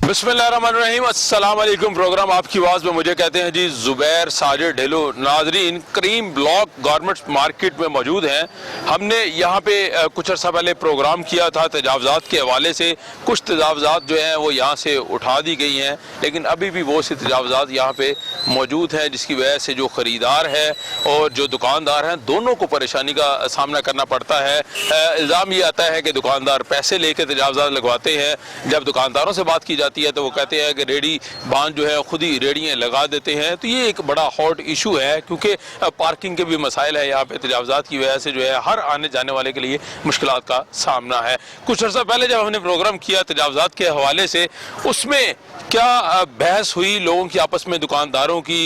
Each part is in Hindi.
बिस्मिल्लाहिर्रहमानिर्रहीम, अस्सलाम वालेकुम। प्रोग्राम आपकी आवाज़ में मुझे कहते हैं जी ज़ुबैर साजिद ढेलो। नाजरीन, क्रीम ब्लॉक गारमेंट्स मार्केट में मौजूद हैं। हमने यहाँ पे कुछ अर्सा पहले प्रोग्राम किया था तजावज़ात के हवाले से। कुछ तजावज़ात जो हैं वो यहाँ से उठा दी गई हैं, लेकिन अभी भी वो से तजावज़ात यहाँ पे मौजूद हैं, जिसकी वजह से जो ख़रीदार है और जो दुकानदार हैं दोनों को परेशानी का सामना करना पड़ता है। इल्ज़ाम ये आता है कि दुकानदार पैसे लेकर तजावज़ात लगवाते हैं। जब दुकानदारों से बात की जाती है तो वो कहते हैं कि रेडी बांध जो है खुद ही रेडियाँ लगा देते हैं। तो ये एक बड़ा हॉट इशू है, क्योंकि पार्किंग के भी मसाइल है यहाँ पे। तजावज़ात की वजह से जो है हर आने जाने वाले के लिए मुश्किलात का सामना है। कुछ अर्सा पहले जब हमने प्रोग्राम किया तजावज़ात के हवाले से, उसमें क्या बहस हुई लोगों की आपस में, दुकानदारों की,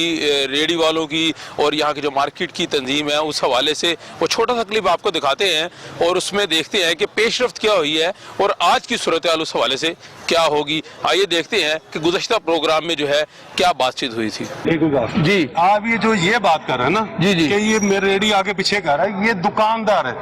रेडी वालों की और यहाँ की जो मार्केट की तंजीम है, उस हवाले से वो छोटा सा क्लिप आपको दिखाते हैं और उसमें देखते हैं कि पेशरफ्त क्या हुई है और आज की सूरत हाल उस हवाले से क्या होगी। आइए देखते हैं कि गुज़श्ता प्रोग्राम में जो है क्या बातचीत हुई थी। जी, आप ये बात कर रहे हैं ना जी जी, कि ये मेरे रेडी आगे पीछे कर रहा है, ये दुकानदार है।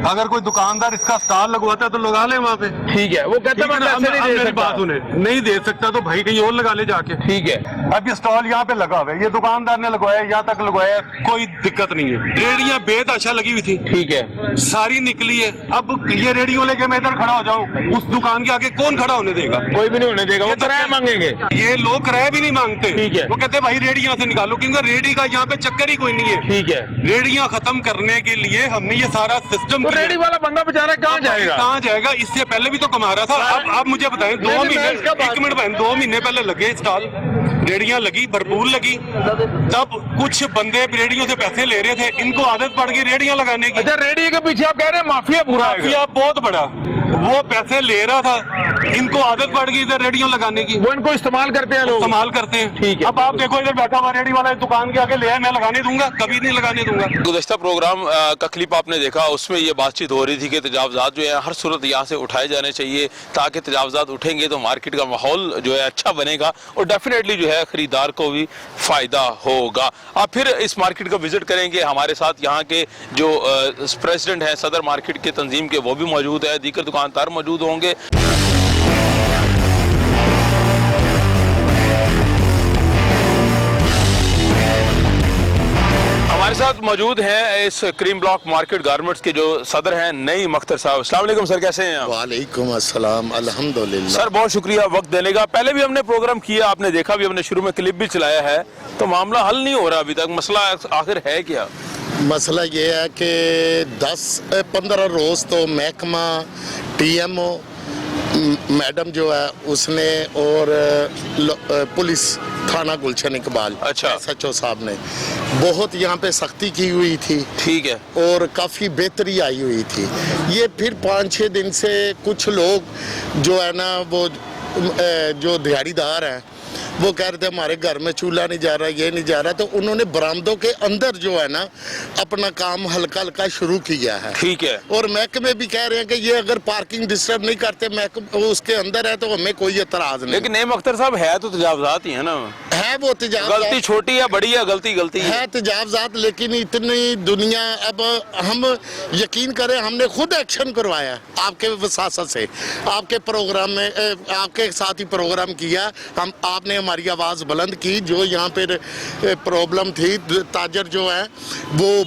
अगर कोई दुकानदार इसका स्टॉल लगवाता है तो लगा ले वहाँ पे, ठीक है। वो कहता है मैं पैसे नहीं दे सकता, बात उन्हें नहीं दे सकता तो भाई कहीं और लगा ले जाके, ठीक है। अब ये स्टॉल यहाँ पे लगा हुआ है, ये दुकानदार ने लगवाया, यहाँ तक लगवाया, कोई दिक्कत नहीं है। रेडियाँ बेतहाशा लगी हुई थी, ठीक है, सारी निकली है। अब ये रेडियो लेके मैं इधर खड़ा हो जाऊँ, उस दुकान के आगे कौन खड़ा होने देगा? कोई भी नहीं होने देगा। वो किराया मांगेंगे, ये लोग किराया भी नहीं मांगते, ठीक है। वो कहते हैं भाई रेडी यहाँ से निकालो, क्योंकि रेडी का यहाँ पे चक्कर ही कोई नहीं है, ठीक है। रेडियाँ खत्म करने के लिए हमने ये सारा सिस्टम। तो रेडी वाला बंदा बेचारा कहाँ जाएगा? कहाँ जाएगा? इससे पहले भी तो कमा रहा था। अब आप मुझे बताएं, 2 महीने, 1 मिनट बहन, 2 महीने पहले लगे स्टॉल, रेडियाँ लगी, भरपूर लगी, तब कुछ बंदे रेडियों से पैसे ले रहे थे, इनको आदत पड़ गई रेडियाँ लगाने की। अच्छा, रेडी के पीछे आप कह रहे हैं माफिया पूरा है? माफिया बहुत बड़ा, वो पैसे ले रहा था, इनको आदत पड़ गई इधर रेडियो लगाने की, वो इनको इस्तेमाल करते हैं लोग, इस्तेमाल करते हैं, ठीक है। अब आप देखो इधर बैठा हुआ रेडी वाला दुकान के आगे ले आए, मैं लगाने दूंगा? कभी नहीं लगाने दूंगा। गुज़श्ता प्रोग्राम का क्लिप आपने देखा, उसमें ये बातचीत हो रही थी कि तजावज़ात जो है हर सूरत यहाँ से उठाए जाने चाहिए, ताकि तजावज़ात उठेंगे तो मार्केट का माहौल जो है अच्छा बनेगा और डेफिनेटली जो है खरीदार को भी फ़ायदा होगा। आप फिर इस मार्केट का विज़िट करेंगे। हमारे साथ यहाँ के जो प्रेसिडेंट हैं सदर मार्केट के तंजीम के, वो भी मौजूद है, दीगर दुकानदार मौजूद होंगे। हमारे साथ मौजूद हैं इस क्रीम ब्लॉक मार्केट गारमेंट्स के जो सदर हैं नईम अख्तर साहब। अस्सलाम वालेकुम सर, कैसे हैं आप? वालेकुम अस्सलाम, अल्हम्दुलिल्लाह। सर बहुत शुक्रिया वक्त देने का। पहले भी हमने प्रोग्राम किया, आपने देखा भी, हमने शुरू में क्लिप भी चलाया है, तो मामला हल नहीं हो रहा अभी तक। मसला आखिर है क्या? मसला ये है कि 10-15 रोज़ तो महकमा TMO मैडम जो है उसने और पुलिस थाना गुलशन इकबाल, अच्छा, SHO साहब ने बहुत यहाँ पे सख्ती की हुई थी, ठीक है, और काफ़ी बेहतरी आई हुई थी। ये फिर 5-6 दिन से कुछ लोग जो है ना, वो जो दिहाड़ीदार हैं, वो कह रहे थे हमारे घर में चूल्हा नहीं जा रहा, ये नहीं जा रहा, तो उन्होंने बरामदों के अंदर जो है ना अपना काम हल्का हल्का शुरू किया है, ठीक है। और महकमे भी कह रहे हैं कि ये अगर पार्किंग डिस्टर्ब नहीं करते, महकमे उसके अंदर है, तो हमें कोई एतराज नहीं। लेकिन नईम अख्तर साहब है तो तजावज़ात ही है ना, है वो तजावज़ात, गलती छोटी या बड़ी है, गलती है तजावज़ात, लेकिन इतनी दुनिया, अब हम यकीन करें, हमने खुद एक्शन करवाया आपके वसासत से, आपके प्रोग्राम में, आपके साथ ही प्रोग्राम किया, आपने हमारी आवाज़ बुलंद की। जो यहाँ पर प्रॉब्लम थी, ताजर जो है वो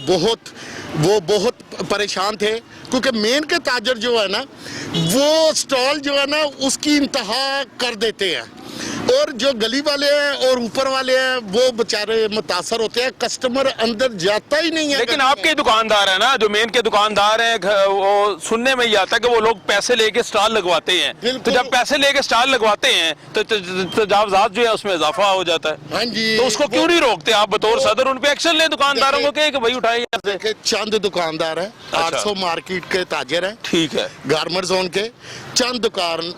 बहुत परेशान थे, क्योंकि मेन के ताजर जो है ना, वो स्टॉल जो है ना उसकी इंतहा कर देते हैं, और जो गली वाले हैं और ऊपर वाले हैं वो बेचारे मुतासर होते हैं, कस्टमर अंदर जाता ही नहीं है। लेकिन आपके दुकानदार है ना, जो मेन के दुकानदार हैं, वो सुनने में ये आता है कि वो लोग पैसे लेके स्टॉल लगवाते हैं, तो जब पैसे लेके स्टॉल लगवाते हैं तो तजावज़ात जो है उसमें इजाफा हो जाता है। हाँ जी, तो उसको क्यों नहीं रोकते आप बतौर सदर? उन पे एक्शन ले दुकानदारों को कि भाई उठाए यहाँ से। चंद दुकानदार है, 800 मार्केट के ताजर है, ठीक है, गारमेंट जोन के चंद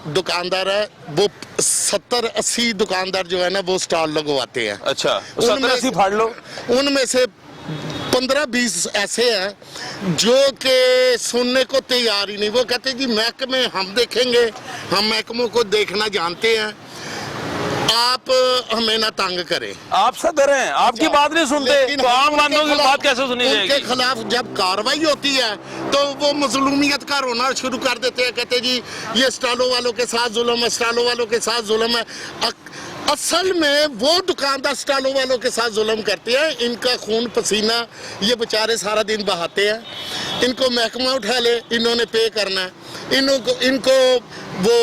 दुकानदार है, वो 70-80 दुकानदार जो है ना वो स्टॉल लगवाते हैं। अच्छा, 70-80 फाड़ लो। उनमें से 15-20 ऐसे हैं जो कि सुनने को तैयार ही नहीं। वो कहते जी महकमे हम देखेंगे, हम महकमों को देखना जानते हैं। आप हमें ना तंग करें। आप सदर हैं, आपकी बात नहीं सुनते लेकिन तो आम उनके बंदों की खिलाफ- बात कैसे सुनी उनके जाएगी? खिलाफ जब कार्रवाई होती है तो वो मजलूमियत का रोना शुरू कर देते हैं, कहते जी ये स्टॉलों वालों के साथ जुल्म है, स्टॉलों वालों के साथ जुल्म है। असल में वो दुकानदार स्टॉलों वालों के साथ जुल्म करते हैं, इनका खून पसीना ये बेचारे सारा दिन बहाते हैं। इनको महकमा उठा ले, इन्होंने पे करना है, इनको वो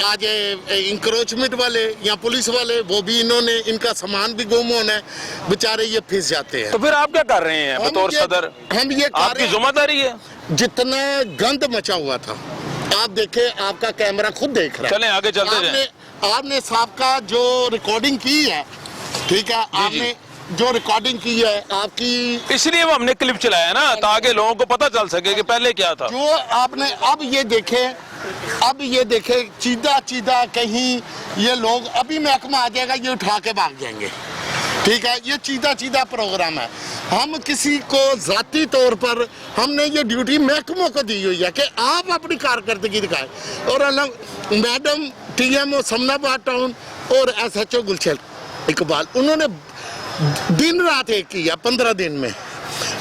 आज इंक्रोचमेंट वाले या पुलिस वाले वो भी इन्होंने, इनका सामान भी गुम होना है, बेचारे ये फिस जाते हैं। तो फिर आप क्या कर रहे हैं बतौर सदर? हम ये आपकी जिम्मेदारी है। जितना गंद मचा हुआ था, आप देखे, आपका कैमरा खुद देख रहा है। चलें आगे चलते जाएं। आपने साहब का जो रिकॉर्डिंग की है, ठीक है, आपने जो रिकॉर्डिंग की है आपकी, इसलिए वो हमने क्लिप चलाया ना, ताकि लोगों को पता चल सके कि पहले क्या था। जो आपने अब ये देखे चीदा चीदा कहीं ये लोग, अभी महकमा आ जाएगा, ये उठा के भाग जाएंगे, ठीक है। ये चीदा चीदा प्रोग्राम है। हम किसी को जाती तौर पर हमने ये ड्यूटी महकमों को दी हुई है कि आप अपनी कारकर्दगी दिखाएं। और अलग मैडम TMO समनाबाद टाउन और SHO गुलशन इकबाल, उन्होंने दिन रात एक किया 15 दिन में,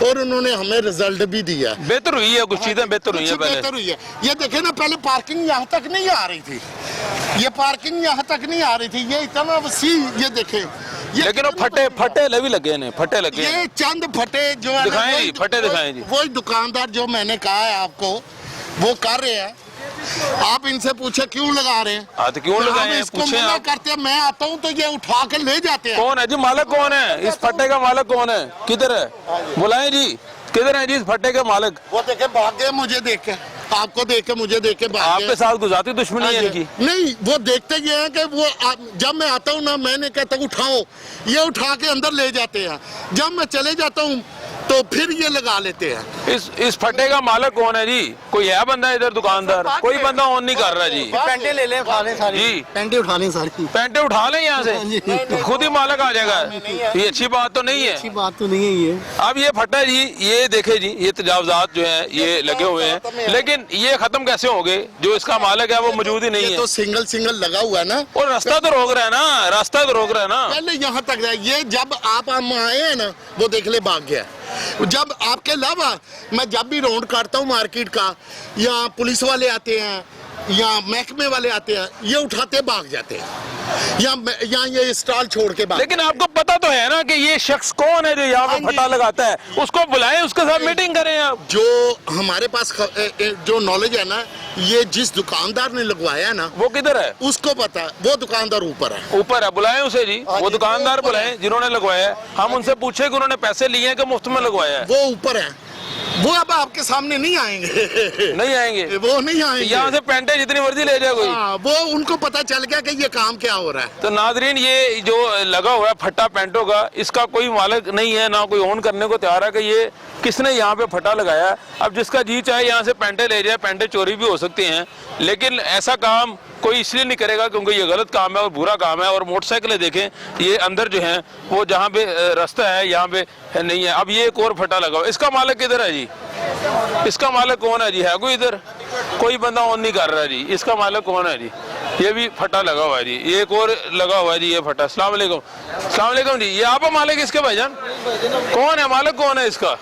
और उन्होंने हमें रिजल्ट भी दिया। बेहतर हुई है, कुछ चीजें बेहतर हुई है पहले। बेहतर हुई है। ये देखे ना, पहले पार्किंग यहाँ तक नहीं आ रही थी, ये पार्किंग यहाँ तक नहीं आ रही थी, ये इतना वसी, ये देखे लेकिन वो फटे भी लगे हैं, फटे लगे हैं। ये चंद फटे जो है, दिखाएं जी, फटे दिखाएं जी। वही दुकानदार जो मैंने कहा है आपको, वो कर रहे हैं। आप इनसे पूछे क्यों लगा रहे हैं? हाँ, तो क्यों लगाए हैं? इसको पूछे मना आप। करते हैं, मैं आता हूँ तो ये उठा के ले जाते हैं। कौन है जी मालिक? कौन है इस फट्टे का मालिक? कौन है? किधर है? बुलाएं जी, किधर है जी इस फट्टे के मालिक? वो देखे भाग गए, मुझे देख के, आपको देख के, मुझे देख के भाग गए। आपके साथ गुजारती दुश्मनी है इनकी? नहीं, वो देखते ये हैं कि वो जब मैं आता हूँ ना, मैंने कहता हूँ उठाओ, ये उठा के अंदर ले जाते हैं। जब मैं चले जाता हूँ तो फिर ये लगा लेते हैं। इस फट्टे का मालिक कौन है जी? कोई है बंदा इधर दुकानदार? कोई बंदा ऑन नहीं कर रहा जी। पेंटे ले लें, उठा लें सारी जी, पेंटे उठा लें सारी। पेंटे उठा लें यहाँ से, तो खुद ही मालिक आ जाएगा। ये अच्छी बात तो नहीं है। अच्छी बात तो नहीं है ये। अब ये फट्टा जी, ये देखे जी, ये तजावजात जो है ये लगे हुए हैं, लेकिन ये खत्म कैसे होंगे? जो इसका मालिक है वो मौजूद ही नहीं ये है। तो सिंगल लगा हुआ है ना, और रास्ता तो रोक रहा है ना, रास्ता तो रोक रहा है ना। पहले यहाँ तक है। ये जब आप आए हैं ना, वो देख ले भाग गया। जब आपके अलावा मैं जब भी राउंड काटता हूँ मार्केट का, या पुलिस वाले आते हैं या महकमे वाले आते हैं, ये उठाते भाग जाते हैं, या ये स्टॉल छोड़ के भाग। लेकिन आपको पता तो है ना कि ये शख्स कौन है जो यहाँ पे फटा लगाता है? उसको बुलाएं, उसके साथ मीटिंग करें आप। जो हमारे पास जो नॉलेज है ना, ये जिस दुकानदार ने लगवाया है ना, वो किधर है? उसको पता है। वो दुकानदार ऊपर है, ऊपर है, बुलाएं उसे जी। वो दुकानदार बुलाएं जिन्होंने लगवाया है। हम उनसे पूछे कि उन्होंने पैसे लिए हैं कि मुफ्त में लगवाया है। वो ऊपर है। वो अब आपके सामने नहीं आएंगे। नहीं आएंगे, वो नहीं आएंगे। यहाँ से पेंटे जितनी मर्जी ले जाए कोई। हाँ, वो उनको पता चल गया कि ये काम क्या हो रहा है। तो नाजरीन, ये जो लगा हुआ है फट्टा पेंटों का, इसका कोई मालिक नहीं है, ना कोई ओन करने को तैयार है कि ये किसने यहाँ पे फटा लगाया है। अब जिसका जी चाहे यहाँ से पेंटे ले जाए, पेंटे चोरी भी हो सकती हैं, लेकिन ऐसा काम कोई इसलिए नहीं करेगा क्योंकि ये गलत काम है और बुरा काम है। और मोटरसाइकिलें देखें, ये अंदर जो हैं वो जहाँ पे रास्ता है यहाँ पे नहीं है। अब ये एक और फटा लगा हुआ, इसका मालिक किधर है जी? इसका मालिक कौन है जी? है कोई इधर? कोई बंदा ऑन नहीं कर रहा जी। इसका मालिक कौन है जी? ये भी फटा लगा हुआ है जी। ये एक और लगा हुआ है जी, ये फटा। अस्सलाम वालेकुम। अस्सलाम वालेकुम जी। ये आप मालिक इसके भाईजान? कौन है मालिक? कौन है इसका?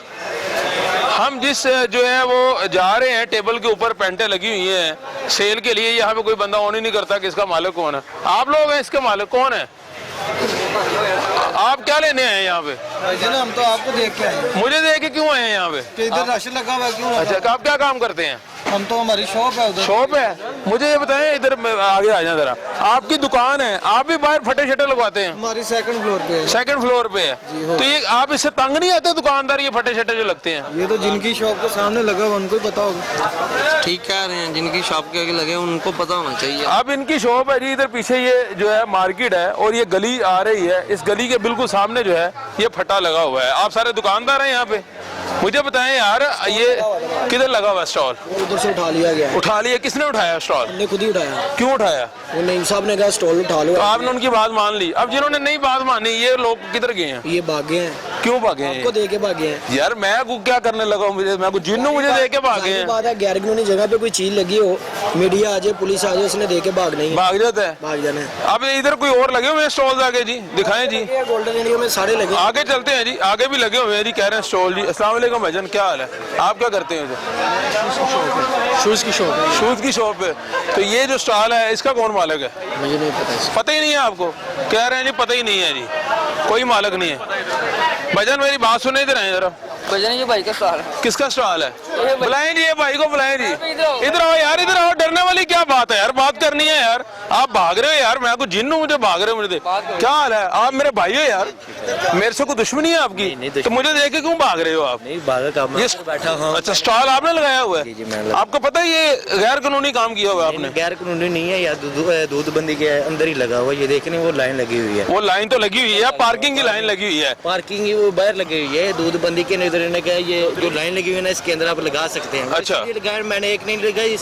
हम जिस जो है वो जा रहे हैं, टेबल के ऊपर पेंटे लगी हुई हैं सेल के लिए, यहाँ पे कोई बंदा ऑन ही नहीं करता कि इसका मालिक कौन है। आप लोग हैं, इसके मालिक कौन है? आप क्या लेने आए हैं यहाँ पे? हम तो आपको देख के आए। मुझे देख के क्यों आए हैं यहाँ पे? तो इधर राशन लगा हुआ है, क्यों? अच्छा, आप क्या काम करते हैं? हम तो, हमारी शॉप है उधर। शॉप है? मुझे ये बताएं, इधर आगे आ जाए जरा। आपकी दुकान है, आप भी बाहर फटे शटे लगवाते हैं? हमारी सेकंड फ्लोर पे है। सेकंड फ्लोर पे है, तो ये आप इससे तंग नहीं आते दुकानदार, ये फटे शटे जो लगते हैं? ये तो जिनकी शॉप के सामने लगा हुआ उनको ही पता होगा। ठीक कह रहे हैं, जिनकी शॉप के आगे लगे उनको पता होना चाहिए। अब इनकी शॉप है जी, इधर पीछे ये जो है मार्केट है और ये गली आ रही है, इस गली के बिल्कुल सामने जो है ये फटा लगा हुआ है। आप सारे दुकानदार हैं यहाँ पे, मुझे बताएं यार, ये किधर लगा हुआ स्टॉल? उधर से उठा लिया गया। उठा लिया? किसने उठाया स्टॉल? हमने खुद ही उठाया। क्यों उठाया? वो नईम साहब ने कहा स्टॉल उठा लो। तो आपने उनकी बात मान ली। अब जिन्होंने नहीं बात मानी ये लोग किधर गए हैं? ये भागे हैं। क्यों भागे हैं? आपको दे के भागे हैं। यार मैं क्या करने लगा हूँ? मैं कुछ जिन्नू मुझे दे के भागे हैं। बात है गैर कानूनी जगह पे कोई चीज लगी हो, मीडिया आ जाए, पुलिस आ जाए, उसने दे के भाग नहीं है। भाग जाता है। भाग जाना है। अब इधर कोई और लगे हुए हैं स्टॉल? आगे जी दिखाएं जी। गोल्डन एरिया में सारे लगे। आगे चलते हैं जी, आगे भी लगे हुए हैं जी। कह रहे हैं स्टॉल जी। अस्सलाम वालेकुम भाईजान, क्या हाल है? आप क्या करते हैं? शूज की शॉप है। शूज की शॉप है। तो ये जो स्टॉल है इसका कौन मालिक है? मुझे नहीं पता। पता ही नहीं है आपको? कह रहे हैं जी पता ही नहीं है जी, कोई मालिक नहीं है। भाईजान मेरी बात सुने, इधर आए जरा। भजन ये भाई का स्टॉल है। किसका स्टॉल है? बुलाएं जी, ये भाई को बुलाएं जी। इधर आओ यार, इधर आओ। डरने वाली क्या बात है यार? बात करनी है यार। आप भाग रहे हो यार, मैं कुछ जिन्नू मुझे भाग रहे हो मुझे। क्या हाल है? आप मेरे भाई हो यार, मेरे से कोई दुश्मनी है आपकी? तो मुझे देख के क्यों भाग रहे हो आप? नहीं भागा काम ये बैठा हूँ। अच्छा स्टॉल आपने लगाया हुआ है? जी, मैंने आपको पता है ये गैर कानूनी काम किया हुआ है आपने? गैर कानूनी नहीं है यार, दूध बंदी के अंदर ही लगा हुआ। ये देखने वो लाइन लगी हुई है। वो लाइन तो लगी हुई है, पार्किंग की लाइन लगी हुई है। पार्किंग ही वो बाहर लगी हुई है। दूध बंदी के नजर ने कहा ये जो लाइन लगी हुई है ना, इसके अंदर आप लगा सकते हैं। अच्छा। ये लगाया, मैंने एक नहीं लगाया, ये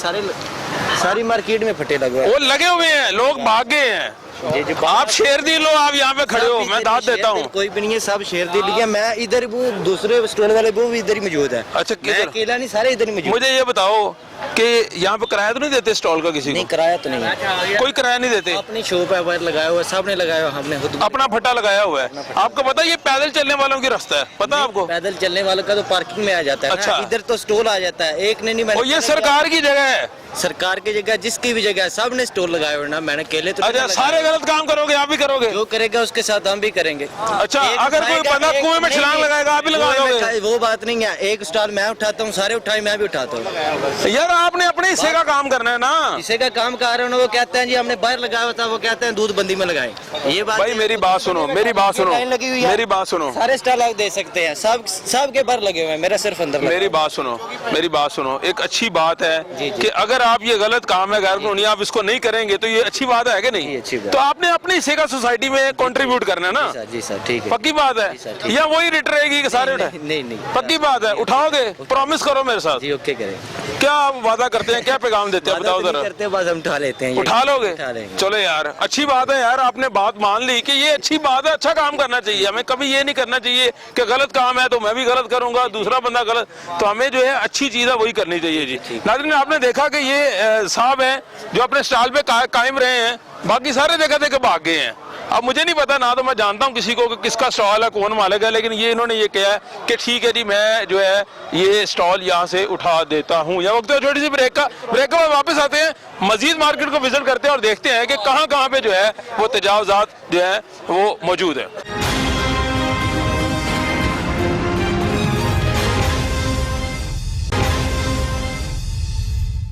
सारी मार्केट में फटे लगे हुए वो लगे हुए हैं, लोग भाग गए हैं। हैं। आप शेर दी लो, आप यहाँ पे खड़े हो, मैं दाद देता हूँ। कोई भी नहीं है, सब शेर दे लिया। मैं इधर, वो दूसरे स्टोर वाले वो भी इधर ही मौजूद है। अच्छा मैं किधर? अकेला नहीं, सारे इधर ही मौजूद। मुझे ये बताओ कि यहाँ पे किराया तो नहीं देते स्टॉल का किसी नहीं, को? किराया तो नहीं, कोई किराया नहीं देते? अपनी शॉप है, बाहर लगाया हुआ, सबने लगाया हुआ, हमने खुद अपना फट्टा लगाया हुआ है। आपको पता है ये पैदल चलने वालों की रास्ता है? पता है आपको? पैदल चलने वालों का तो पार्किंग में आ जाता है। अच्छा। ना, इधर तो स्टॉल आ जाता है। एक ने नहीं, मैंने और ये सरकार की जगह है। सरकार की जगह, जिसकी भी जगह, सब ने स्टॉल लगाए हुए ना। मैंने अकेले तो अच्छा नहीं सारे लगाए। गलत काम करोगे? आप भी करोगे? जो करेगा उसके साथ हम भी करेंगे। अच्छा एक अगर कोई उठाएगा, बंदा एक कुएं में नहीं, छलांग लगाएगा आप भी लगा कुएं में दोगे? वो बात नहीं है। एक स्टॉल मैं उठाता हूँ, सारे उठाए, मैं भी उठाता हूँ। यार आपने अपने हिस्से का काम करना है ना। किसी का काम कर रहे हो, वो कहते हैं जी हमने बाहर लगाया हुआ था, वो कहते हैं दूध बंदी में लगाएं। ये बात भाई मेरी बात सुनो, मेरी बात सुनो, लाइन लगी हुई है। मेरी बात सुनो। सारे स्टॉल आप दे सकते हैं, सब के बाहर लगे हुए हैं, मेरा सिर्फ अंदर लगा। मेरी बात सुनो, मेरी बात सुनो। एक अच्छी बात है जी, जी। कि अगर आप ये गलत काम है गैर कानूनी, आप इसको नहीं करेंगे तो ये अच्छी बात है कि नहीं? जी, अच्छी बात। तो आपने अपने हिस्से का सोसाइटी में कंट्रीब्यूट करना है ना। जी सर, ठीक है। पक्की बात है? सर, ठीक या वही रिट रहेगी कि सारे उठाए? नहीं। पक्की बात है? उठाओगे? प्रॉमिस करो मेरे साथ। जी ओके करें। क्या आप वादा करते हैं, क्या पैगाम देते हैं, बताओ जरा। करते हैं, बस हम उठा लेते हैं। उठा लोगे? उठा लेंगे। चलो यार, अच्छी बात है यार, आपने बात मान ली कि ये अच्छी बात है। अच्छा काम करना चाहिए हमें, कभी ये नहीं करना चाहिए कि गलत काम है तो मैं भी गलत करूंगा, दूसरा बंदा गलत। तो हमें जो है अच्छी चीज है वही करनी चाहिए जी। नाज़रीन आपने देखा कि ये साहब हैं जो अपने स्टॉल पे कायम रहे हैं, बाकी सारे जगह के भाग गए हैं। अब मुझे नहीं पता ना, तो मैं जानता हूँ किसी को कि किसका स्टॉल है, कौन मालिक है, लेकिन ये इन्होंने ये किया है कि ठीक है जी मैं जो है ये स्टॉल यहाँ से उठा देता हूँ। या वक्त छोटी सी ब्रेक का बाद वापस आते हैं, मजीद मार्केट को विजिट करते हैं और देखते हैं कि कहाँ कहाँ पे जो है वो तजावजात जो है वो मौजूद है।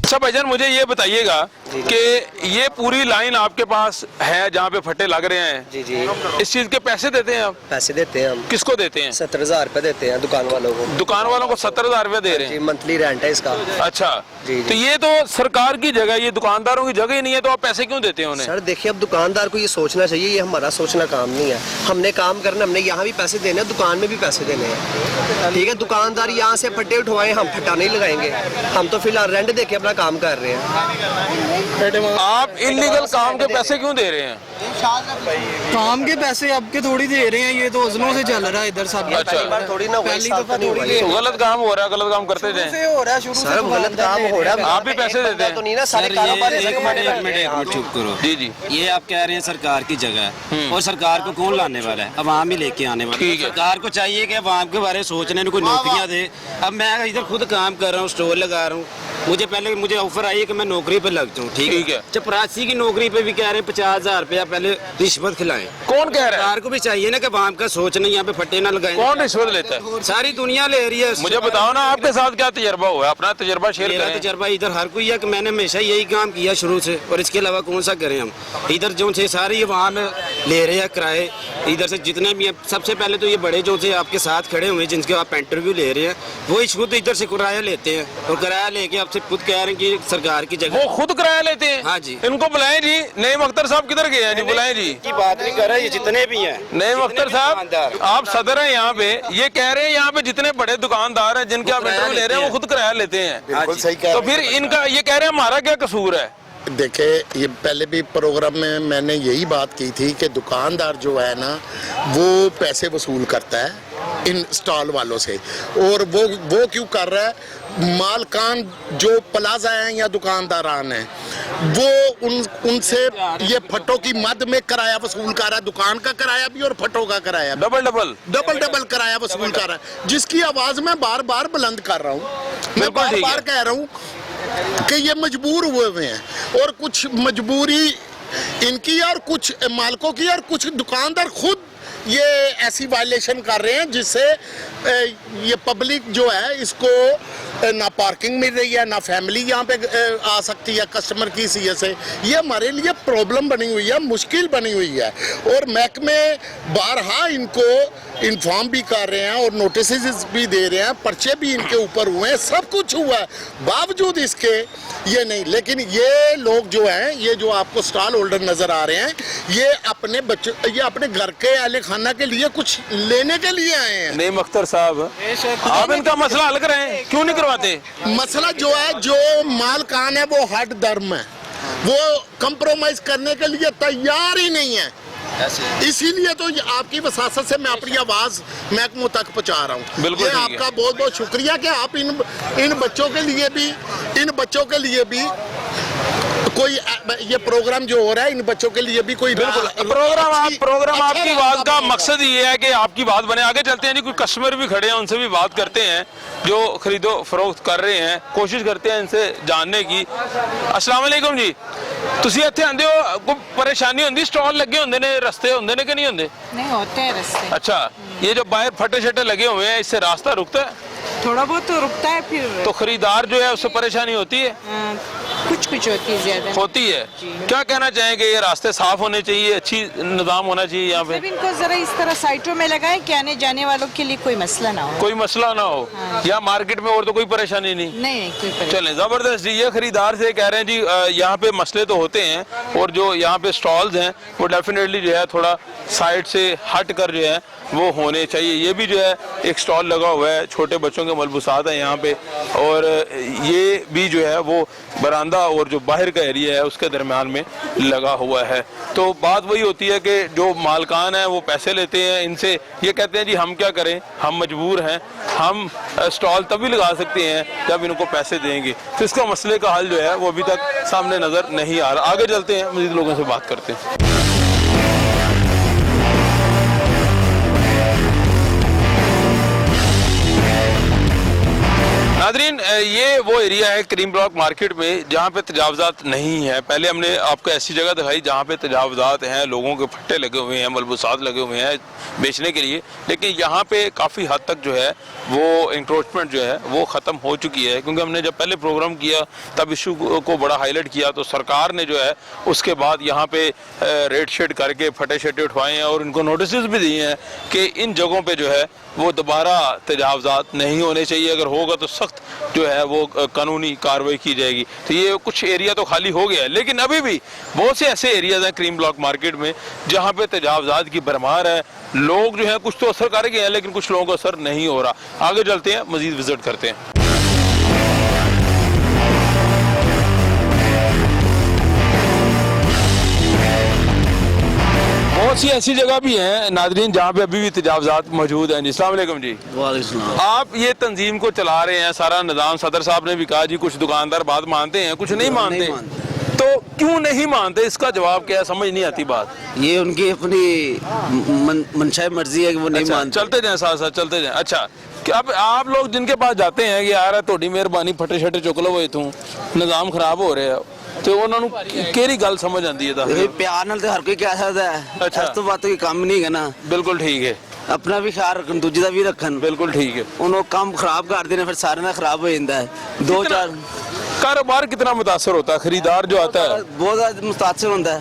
अच्छा भाईजान मुझे ये बताइएगा कि ये पूरी लाइन आपके पास है जहाँ पे फट्टे लग रहे हैं, जी जी, इस चीज के पैसे देते हैं आप? पैसे देते हैं हम। किसको देते हैं? 70,000 रुपए देते हैं दुकान वालों को। दुकान वालों को 70,000 रुपए दे रहे हैं? मंथली रेंट है इसका। अच्छा जी, जी। तो ये तो सरकार की जगह, ये दुकानदारों की जगह ही नहीं है, तो आप पैसे क्यों देते हैं उन्हें? सर देखिए, अब दुकानदार को ये सोचना चाहिए, ये हमारा सोचना काम नहीं है। हमने काम करना, हमने यहाँ भी पैसे देने हैं, दुकान में भी पैसे देने हैं। ठीक है, दुकानदार यहाँ से फट्टे उठवाए, हम फट्टा नहीं लगाएंगे। हम तो फिलहाल रेंट दे के अपना काम कर रहे हैं। आप इलीगल काम के पैसे क्यों दे रहे हैं? काम के पैसे आपके थोड़ी दे रहे हैं, ये तो वजनों से चल रहा है इधर सब। अच्छा थोड़ी ना पहली दफा थोड़ी तो गलत काम हो रहा है, गलत काम करते से जाए। हो रहा है, शुरू से सर गलत काम हो रहा है। आप भी पैसे देते हैं? तो नहीं ना, सारे कारोबार एक मिनट चुप करो। जी जी, ये आप कह रहे हैं सरकार की जगह है, और सरकार को कौन लाने वाला है? अवाम ही लेके आने वाला है। ठीक है। सरकार को चाहिए कि अवाम के बारे में सोचने में कोई नौकरियां दे। अब मैं इधर खुद काम कर रहा हूँ, स्टोर लगा रहा हूँ, मुझे ऑफर आई है कि मैं नौकरी पे लग जाऊँ। ठीक है। चपरासी की नौकरी पे भी कह रहे हैं 50,000 रुपया पहले रिश्वत खिलाएं। कौन कह रहा है? सरकार को भी चाहिए ना कि अवाम का सोचना, यहाँ पे फट्टे ना लगाए। कौन रिश्वत लेता है? सारी दुनिया ले रही है। मुझे बताओ ना, आपके साथ क्या तजर्बा हुआ है, अपना तजर्बा शेयर मेरा करें। तजर्बा इधर हर कोई है कि मैंने हमेशा यही काम किया शुरू से, और इसके अलावा कौन सा करें हम। इधर जो से सारे वहाँ में ले रहे हैं किराए, इधर से जितने भी हैं। सबसे पहले तो ये बड़े जो से आपके साथ खड़े हुए हैं, जिनके आप इंटरव्यू ले रहे हैं, वो खुद इधर से किराया लेते हैं, और किराया लेके आपसे से खुद कह रहे हैं कि सरकार की जगह वो खुद किराया लेते हैं। हाँ जी। इनको बुलाएं जी। नईम अख्तर साहब किधर गए हैं जी? बुलाएं जी। की बात नहीं कर रहे, ये जितने भी हैं नईम अख्तर साहब, आप सदर हैं यहाँ पे, ये कह रहे हैं यहाँ पे जितने बड़े दुकानदार हैं जिनके आप इंटरव्यू ले रहे हैं वो खुद किराया लेते हैं। बिल्कुल सही कह तो रहे फिर इनका ये कह रहे हैं हमारा क्या कसूर है? देखिए, ये पहले भी प्रोग्राम में मैंने यही बात की थी कि दुकानदार जो है ना वो पैसे वसूल करता है इन स्टॉल वालों से, और वो क्यों कर रहा है? मालकान जो प्लाजा हैं या दुकानदारान हैं वो उनसे ये फटो की मद में किराया वसूल कर रहा है, दुकान का किराया भी और फटो का किराया भी। डबल किराया वसूल कर रहा है, जिसकी आवाज मैं बार बार बुलंद कर रहा हूँ। मैं बार बार कह रहा हूँ कि ये मजबूर हुए हैं, और कुछ मजबूरी इनकी और कुछ मालिकों की, और कुछ दुकानदार खुद ये ऐसी वायलेशन कर रहे हैं जिससे ये पब्लिक जो है इसको ना पार्किंग मिल रही है, ना फैमिली यहाँ पे आ सकती है कस्टमर की सीए से। ये हमारे लिए प्रॉब्लम बनी हुई है, मुश्किल बनी हुई है, और महकमे बारहा इनको इन्फॉर्म भी कर रहे हैं और नोटिस भी दे रहे हैं, पर्चे भी इनके ऊपर हुए हैं, सब कुछ हुआ है, बावजूद इसके ये नहीं। लेकिन ये लोग जो हैं, ये जो आपको स्टॉल होल्डर नजर आ रहे हैं, ये अपने बच्चों, ये अपने घर के अहले खाना के लिए कुछ लेने के लिए आए हैं। नईम अख्तर साहब, आप इनका मसला हल करें, क्यों नहीं करवाते? मसला जो है, जो मालकान है वो हट धर्म है, वो कंप्रोमाइज करने के लिए तैयार ही नहीं है। इसीलिए तो आपकी वसासत से मैं अपनी आवाज महकमों तक पहुंचा रहा हूँ। बिल्कुल, आपका बहुत बहुत शुक्रिया कि आप इन बच्चों के लिए भी कोई ये प्रोग्राम जो हो रहा है, इन बच्चों के लिए भी कोई प्रोग्राम आपकी बात का मकसद ये है कि आपकी बात बने। आगे चलते हैं जी, कुछ कस्टमर भी खड़े हैं, उनसे भी बात करते हैं जो खरीदो फरोख्त कर रहे हैं, कोशिश करते हैं इनसे जानने की। अस्सलाम वालेकुम जी, ਤੁਸੀਂ ਇੱਥੇ ਆਂਦੇ ਹੋ, ਕੋਈ परेशानी होंगी? स्टॉल लगे होंगे ने, रस्ते होंगे ने कि नहीं होंगे? नहीं होते हैं रास्ते। अच्छा, ये जो बाहर फटे शटे लगे हुए हैं, इससे रास्ता रुकता है? थोड़ा बहुत तो रुकता है, फिर तो खरीदार जो है उससे परेशानी होती है? कुछ होती है, ज्यादा होती है। क्या कहना चाहेंगे? ये रास्ते साफ होने चाहिए, अच्छी निजाम होना चाहिए यहाँ पे। इनको जरा इस तरह साइटों में लगाएं कि आने जाने वालों के लिए कोई मसला ना हो। कोई मसला ना हो। या मार्केट में और तो कोई परेशानी नहीं? नहीं, कोई परेशानी। चलें, जबरदस्त जी। ये खरीदार से कह रहे हैं जी यहाँ पे मसले तो होते हैं, और जो यहाँ पे स्टॉल्स हैं वो डेफिनेटली जो है थोड़ा साइड से हट कर जो है वो होने चाहिए। ये भी जो है एक स्टॉल लगा हुआ है, छोटे बच्चों के मलबूसात हैं यहाँ पे, और ये भी जो है वो बरामदा और जो बाहर का एरिया है उसके दरमियान में लगा हुआ है। तो बात वही होती है कि जो मालकान है वो पैसे लेते हैं इनसे, ये कहते हैं जी हम क्या करें, हम मजबूर हैं, हम स्टॉल तभी लगा सकते हैं जब इनको पैसे देंगे। तो इसका मसले का हल जो है वो अभी तक सामने नज़र नहीं आ रहा। आगे चलते हैं, मज़ीद लोगों से बात करते हैं। नादरीन, ये वो एरिया है करीम ब्लॉक मार्केट में जहाँ पे तजावजात नहीं है। पहले हमने आपको ऐसी जगह दिखाई जहाँ पे तजावजात हैं, लोगों के फट्टे लगे हुए हैं, मलबूसात लगे हुए हैं बेचने के लिए, लेकिन यहाँ पे काफ़ी हद तक जो है वो इंक्रोचमेंट जो है वो ख़त्म हो चुकी है। क्योंकि हमने जब पहले प्रोग्राम किया तब इशू को बड़ा हाईलाइट किया, तो सरकार ने जो है उसके बाद यहाँ पे रेड शेड करके फटे शटे उठवाए हैं और इनको नोटिस भी दिए हैं कि इन जगहों पर जो है वो दोबारा तजावजात नहीं होने चाहिए, अगर होगा तो सख्त जो है वो कानूनी कार्रवाई की जाएगी। तो ये कुछ एरिया तो खाली हो गया है, लेकिन अभी भी बहुत से ऐसे एरियाज हैं क्रीम ब्लॉक मार्केट में जहाँ पे तजावजात की भरमार है। लोग जो है कुछ तो असर कर गए हैं, लेकिन कुछ लोगों को असर नहीं हो रहा। आगे चलते हैं, मजीद विजिट करते हैं। बहुत सी ऐसी जगह भी हैं नादरीन जहाँ पे अभी भी तजावजात मौजूद हैं। अस्सलाम वालेकुम जी। आप ये तंजीम को चला रहे हैं, सारा निज़ाम, सदर साहब ने भी कहा जी कुछ दुकानदार बात मानते हैं, कुछ नहीं मानते। तो क्यों नहीं मानते, इसका जवाब क्या है? समझ नहीं आती बात। ये उनकी अपनी मनशा मर्जी है कि वो नहीं मानते। चलते जाए, साथ साथ चलते जाए। अच्छा, अब आप लोग जिनके पास जाते हैं कि यार थोड़ी मेहरबानी फटे शटे चुक लो इतों, निज़ाम खराब हो रहे हैं, तो उन्होंने केरी गल समझ आती है? प्यार नाल तो हर कोई कह सकता है। अच्छा, इस तो बात कोई काम नहीं है ना। बिल्कुल ठीक है। अपना भी ख्याल रखन, दूजे का भी रखन। बिल्कुल ठीक है। उन्होंने काम खराब कर देने, फिर सारे ना खराब हो जाता है। दो चार कारोबार कितना मुतासर होता है? खरीदार जो आता है बहुत ज्यादा मुतासर होता है,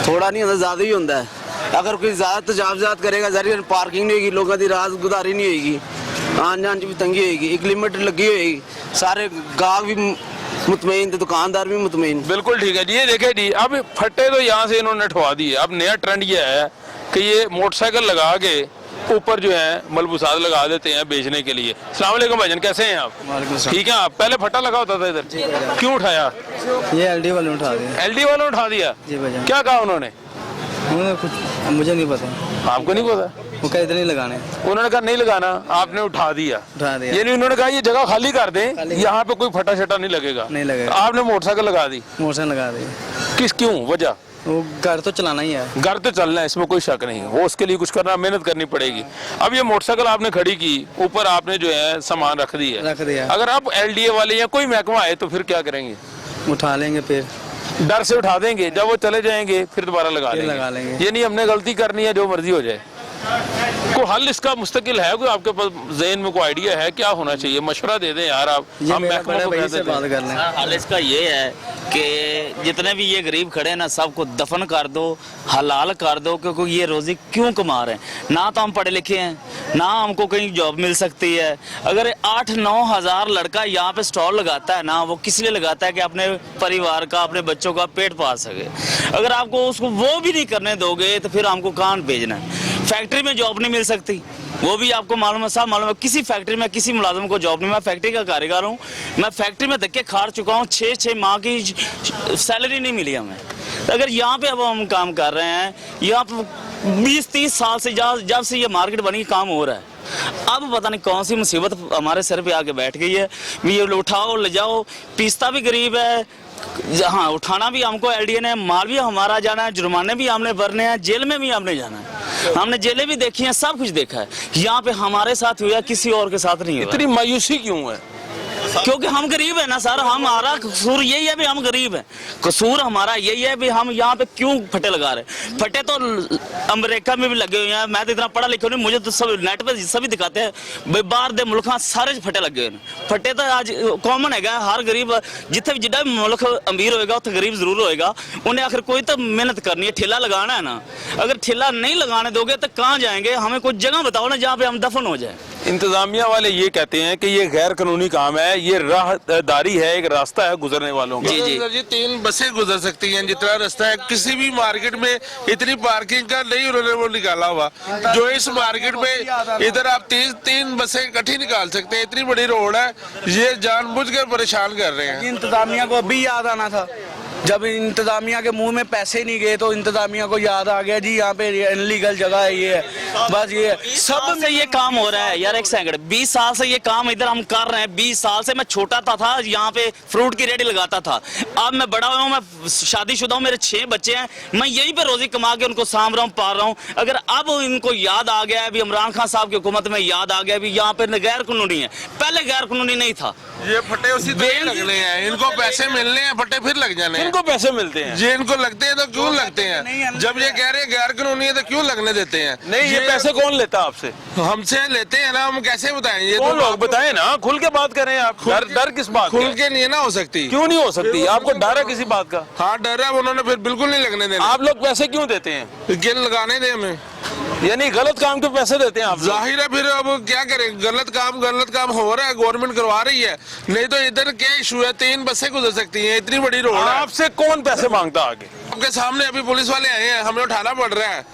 थोड़ा नहीं होता, ज्यादा ही होता है। अगर कोई ज्यादा तजावजात करेगा, जरिए पार्किंग नहीं होगी, लोगों की रात गुजारी नहीं होगी, आन जान की भी तंगी होगी, एक लिमिट लगी होगी, सारे गाहक भी मुतमईन, तो दुकानदार भी मुतमईन। बिल्कुल ठीक है जी। ये देखे जी, अब फट्टे तो यहाँ से इन्होंने ठवा दिए। अब नया ट्रेंड ये है कि ये मोटरसाइकिल लगा के ऊपर जो है मलबूसात लगा देते हैं बेचने के लिए। अस्सलाम वालेकुम भाईजान, कैसे हैं आप? ठीक है। आप पहले फट्टा लगा होता था इधर, क्यों उठाया? ये एलडी वाले उठा दिया। एलडी वालों ने उठा दिया? जी भाईजान। क्या कहा उन्होंने? उन्होंने कुछ मुझे नहीं पता। आपको नहीं पता? वो कह इधर नहीं लगाने। उन्होंने कहा नहीं लगाना, आपने उठा दिया। उठा दिया। यानी उन्होंने कहा ये जगह खाली कर दें, यहाँ पे कोई फटा शटा नहीं लगेगा। नहीं लगेगा। आपने मोटरसाइकिल लगा दी? मोटरसाइकिल लगा दी। किस, क्यों, वजह? वो घर तो चलाना ही है। घर तो चलना है, इसमें कोई शक नहीं है। वो उसके लिए कुछ करना, मेहनत करनी पड़ेगी। अब ये मोटरसाइकिल आपने खड़ी की, ऊपर आपने जो है सामान रख दिया। रख दिया। अगर आप एलडीए वाले या कोई महकमा आए तो फिर क्या करेंगे? उठा लेंगे, फिर डर से उठा देंगे, जब वो चले जाएंगे फिर दोबारा लगा लेंगे। ये नहीं हमने गलती करनी है, जो मर्जी हो जाए। कोई हल इसका मुस्तकिल है? कोई आपके पास ज़हन में कोई आइडिया है क्या होना चाहिए? मशवरा दे दें यार आप। हम महकमा को कह देते हैं। हाल इसका ये है कि जितने भी ये गरीब खड़े हैं ना, सबको दफन कर दो, हलाल कर दो, क्योंकि ये रोजी क्यों कमा रहे हैं? ना तो हम पढ़े लिखे हैं, ना हमको कहीं जॉब मिल सकती है। अगर 8-9 हज़ार लड़का यहाँ पे स्टॉल लगाता है ना, वो किस लिए लगाता है कि अपने परिवार का, अपने बच्चों का पेट पाल सके। अगर आपको उसको वो भी नहीं करने दोगे तो फिर हमको कहाँ भेजना है? फैक्ट्री में जॉब नहीं मिल सकती, वो भी आपको मालूम है, सब मालूम है। किसी फैक्ट्री में किसी मुलाजिम को जॉब नहीं। मैं फैक्ट्री का कारीगर हूँ, मैं फैक्ट्री में धक्के खा चुका हूँ। 6-6 माह की सैलरी नहीं मिली हमें। अगर यहाँ पे अब हम काम कर रहे हैं, यहाँ पे 20-30 साल से जब से ये मार्केट बनी काम हो रहा है। अब पता नहीं कौन सी मुसीबत हमारे सर पे आके बैठ गई है। ये उठाओ ले जाओ, पीसता भी गरीब है, हाँ उठाना भी हमको एलडीए ने, माल भी हमारा जाना है, जुर्माने भी हमने भरने हैं, जेल में भी हमने जाना है। हमने जेलें भी देखी हैं, सब कुछ देखा है। यहाँ पे हमारे साथ हुआ, किसी और के साथ नहीं हुआ। इतनी मायूसी क्यों है? क्योंकि हम गरीब है ना सर, हमारा कसूर यही है भी हम गरीब हैं। कसूर हमारा यही है भी हम यहाँ पे क्यों फटे लगा रहे। फटे तो अमेरिका में भी लगे हुए हैं। मैं तो इतना पढ़ा लिखा नहीं, मुझे तो सब नेट पे सभी दिखाते हैं भाई, बाहर दे मुल्क सारे फटे लगे हुए। फटे तो आज कॉमन है, हर गरीब जिथे भी जितना भी मुल्क अमीर होएगा उत्थे गरीब जरूर होएगा। उन्हें आखिर कोई तो मेहनत करनी है, ठेला लगाना है ना। अगर ठेला नहीं लगाने दोगे तो कहाँ जाएंगे? हमें कोई जगह बताओ ना जहाँ पे हम दफन हो जाए। इंतजामिया वाले ये कहते हैं कि ये गैर कानूनी काम है, ये राहदारी है, एक रास्ता है गुजरने वालों का। जी 3 बसें गुजर सकती हैं जितना रास्ता है। किसी भी मार्केट में इतनी पार्किंग का नहीं उन्होंने वो निकाला हुआ, जो इस मार्केट में इधर आप 3 बसें इकट्ठी निकाल सकते हैं। इतनी बड़ी रोड है, ये जानबूझकर परेशान कर रहे हैं। इंतजामिया को अभी याद आना था, जब इंतजामिया के मुंह में पैसे नहीं गए तो इंतजामिया को याद आ गया जी यहाँ पे इनलीगल जगह है, ये है बस। ये सब से ये काम हो रहा है यार। एक सेकंड, 20 साल से ये काम इधर हम कर रहे हैं। 20 साल से मैं छोटा था यहाँ पे फ्रूट की रेडी लगाता था। अब मैं बड़ा हुआ हूँ, मैं शादीशुदा हूँ, मेरे 6 बच्चे हैं। मैं यहीं पे रोजी कमा के उनको साम रहा हूँ, पाल रहा हूँ। अगर अब इनको याद आ गया है भी, इमरान खान साहब की हुकूमत में याद आ गया भी यहाँ पे गैर कानूनी है, पहले गैर कानूनी नहीं था। ये फटे उसी तरह लगने हैं, इनको पैसे मिलने हैं, फटे फिर लग जाने हैं। इनको पैसे मिलते हैं, ये इनको लगते हैं तो क्यों लगते हैं? जब ये कह रहे हैं गैर कानूनी है तो क्यों लगने देते हैं? नहीं ये पैसे कौन लेता है आपसे? हमसे लेते हैं ना, हम कैसे बताएं? ये कौन लोग बताएं ना, खुल के बात करें आप। डर किस बात? खुल के नहीं ना हो सकती। क्यों नहीं हो सकती? आपको डर है किसी बात का? हाँ डर है, उन्होंने फिर बिल्कुल नहीं लगने देना। आप लोग पैसे क्यों देते हैं? गिन लगाने दे हमें, यानी गलत काम के पैसे देते हैं आप? जाहिर है, फिर अब क्या करें? गलत काम हो रहा है, गवर्नमेंट करवा रही है। नहीं तो इधर क्या इशू है? 3 बसें गुजर सकती हैं, इतनी बड़ी रोड है। आपसे कौन पैसे मांगता आगे? आपके सामने अभी पुलिस वाले आए हैं, हमें उठाना पड़ रहा है।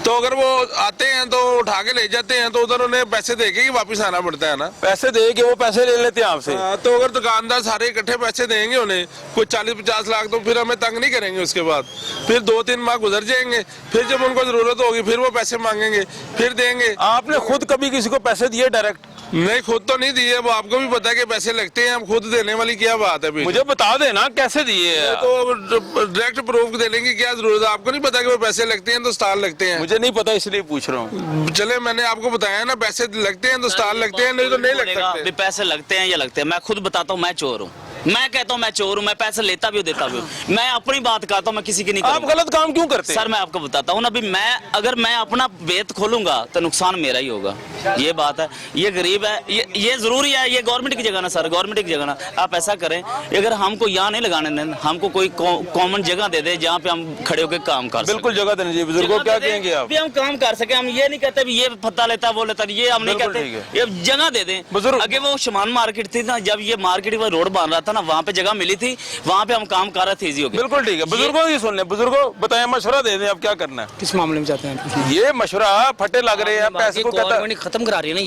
तो अगर वो आते हैं तो उठा के ले जाते हैं, तो उधर उन्हें पैसे दे के ही वापस आना पड़ता है ना। पैसे दे के वो पैसे ले लेते हैं आपसे? तो अगर दुकानदार सारे इकट्ठे पैसे देंगे उन्हें, कुछ 40-50 लाख, तो फिर हमें तंग नहीं करेंगे। उसके बाद फिर 2-3 माह गुजर जाएंगे, फिर जब उनको जरूरत होगी फिर वो पैसे मांगेंगे, फिर देंगे। आपने खुद कभी किसी को पैसे दिए डायरेक्ट? नहीं, खुद तो नहीं दिए। वो आपको भी पता है कि पैसे लगते हैं, हम खुद देने वाली क्या बात है? मुझे बता देना कैसे दिए। तो डायरेक्ट प्रूफ देने की क्या जरूरत है? आपको नहीं पता कि वो पैसे लगते हैं तो स्टाल लगते हैं? मुझे नहीं पता इसलिए पूछ रहा हूँ। चले मैंने आपको बताया ना, पैसे लगते हैं तो स्टाल लगते हैं, नहीं तो नहीं लग सकते। पैसे लगते हैं या लगते हैं, मैं खुद बताता हूँ, मैं चोर हूँ। मैं कहता हूँ मैं चोर हूँ, मैं पैसे लेता भी हूँ देता भी हूँ। मैं अपनी बात करता हूँ, मैं किसी की नहीं। आप गलत काम क्यों करते हैं? सर मैं आपको बताता हूँ ना, अभी मैं अगर मैं अपना वेत खोलूंगा तो नुकसान मेरा ही होगा। ये बात है, ये गरीब है, ये जरूरी है, ये गवर्नमेंट की जगह ना सर, गवर्नमेंट की जगह ना। आप ऐसा करें, अगर हमको यहाँ नहीं लगाने दें, हमको कोई कॉमन जगह दे दे जहाँ पे हम खड़े होकर काम कर सकें। बिल्कुल जगह देनी चाहिए बुजुर्गों, क्या कहेंगे आप? भी हम काम कर सके, हम ये नहीं कहते भी ये पत्ता लेता वो लेता, ये हम नहीं बिल्कुल कहते, ठीक है। ये जगह दे दें। बुजुर्ग आगे वो शमान मार्केट थी ना, जब ये मार्केट वो रोड बन रहा था ना, वहाँ पे जगह मिली थी, वहाँ पे हम काम कर रहे थे इजी हो गया। बिल्कुल ठीक है, बुजुर्गों की सुन लें। बुजुर्गों बताएं, मशवरा दे दें, अब क्या करना है? किस मामले में चाहते हैं? ये मशवरा फटे लग रहे हैं, पैसे को कहता गवर्नमेंट खत्म करा रही है ना,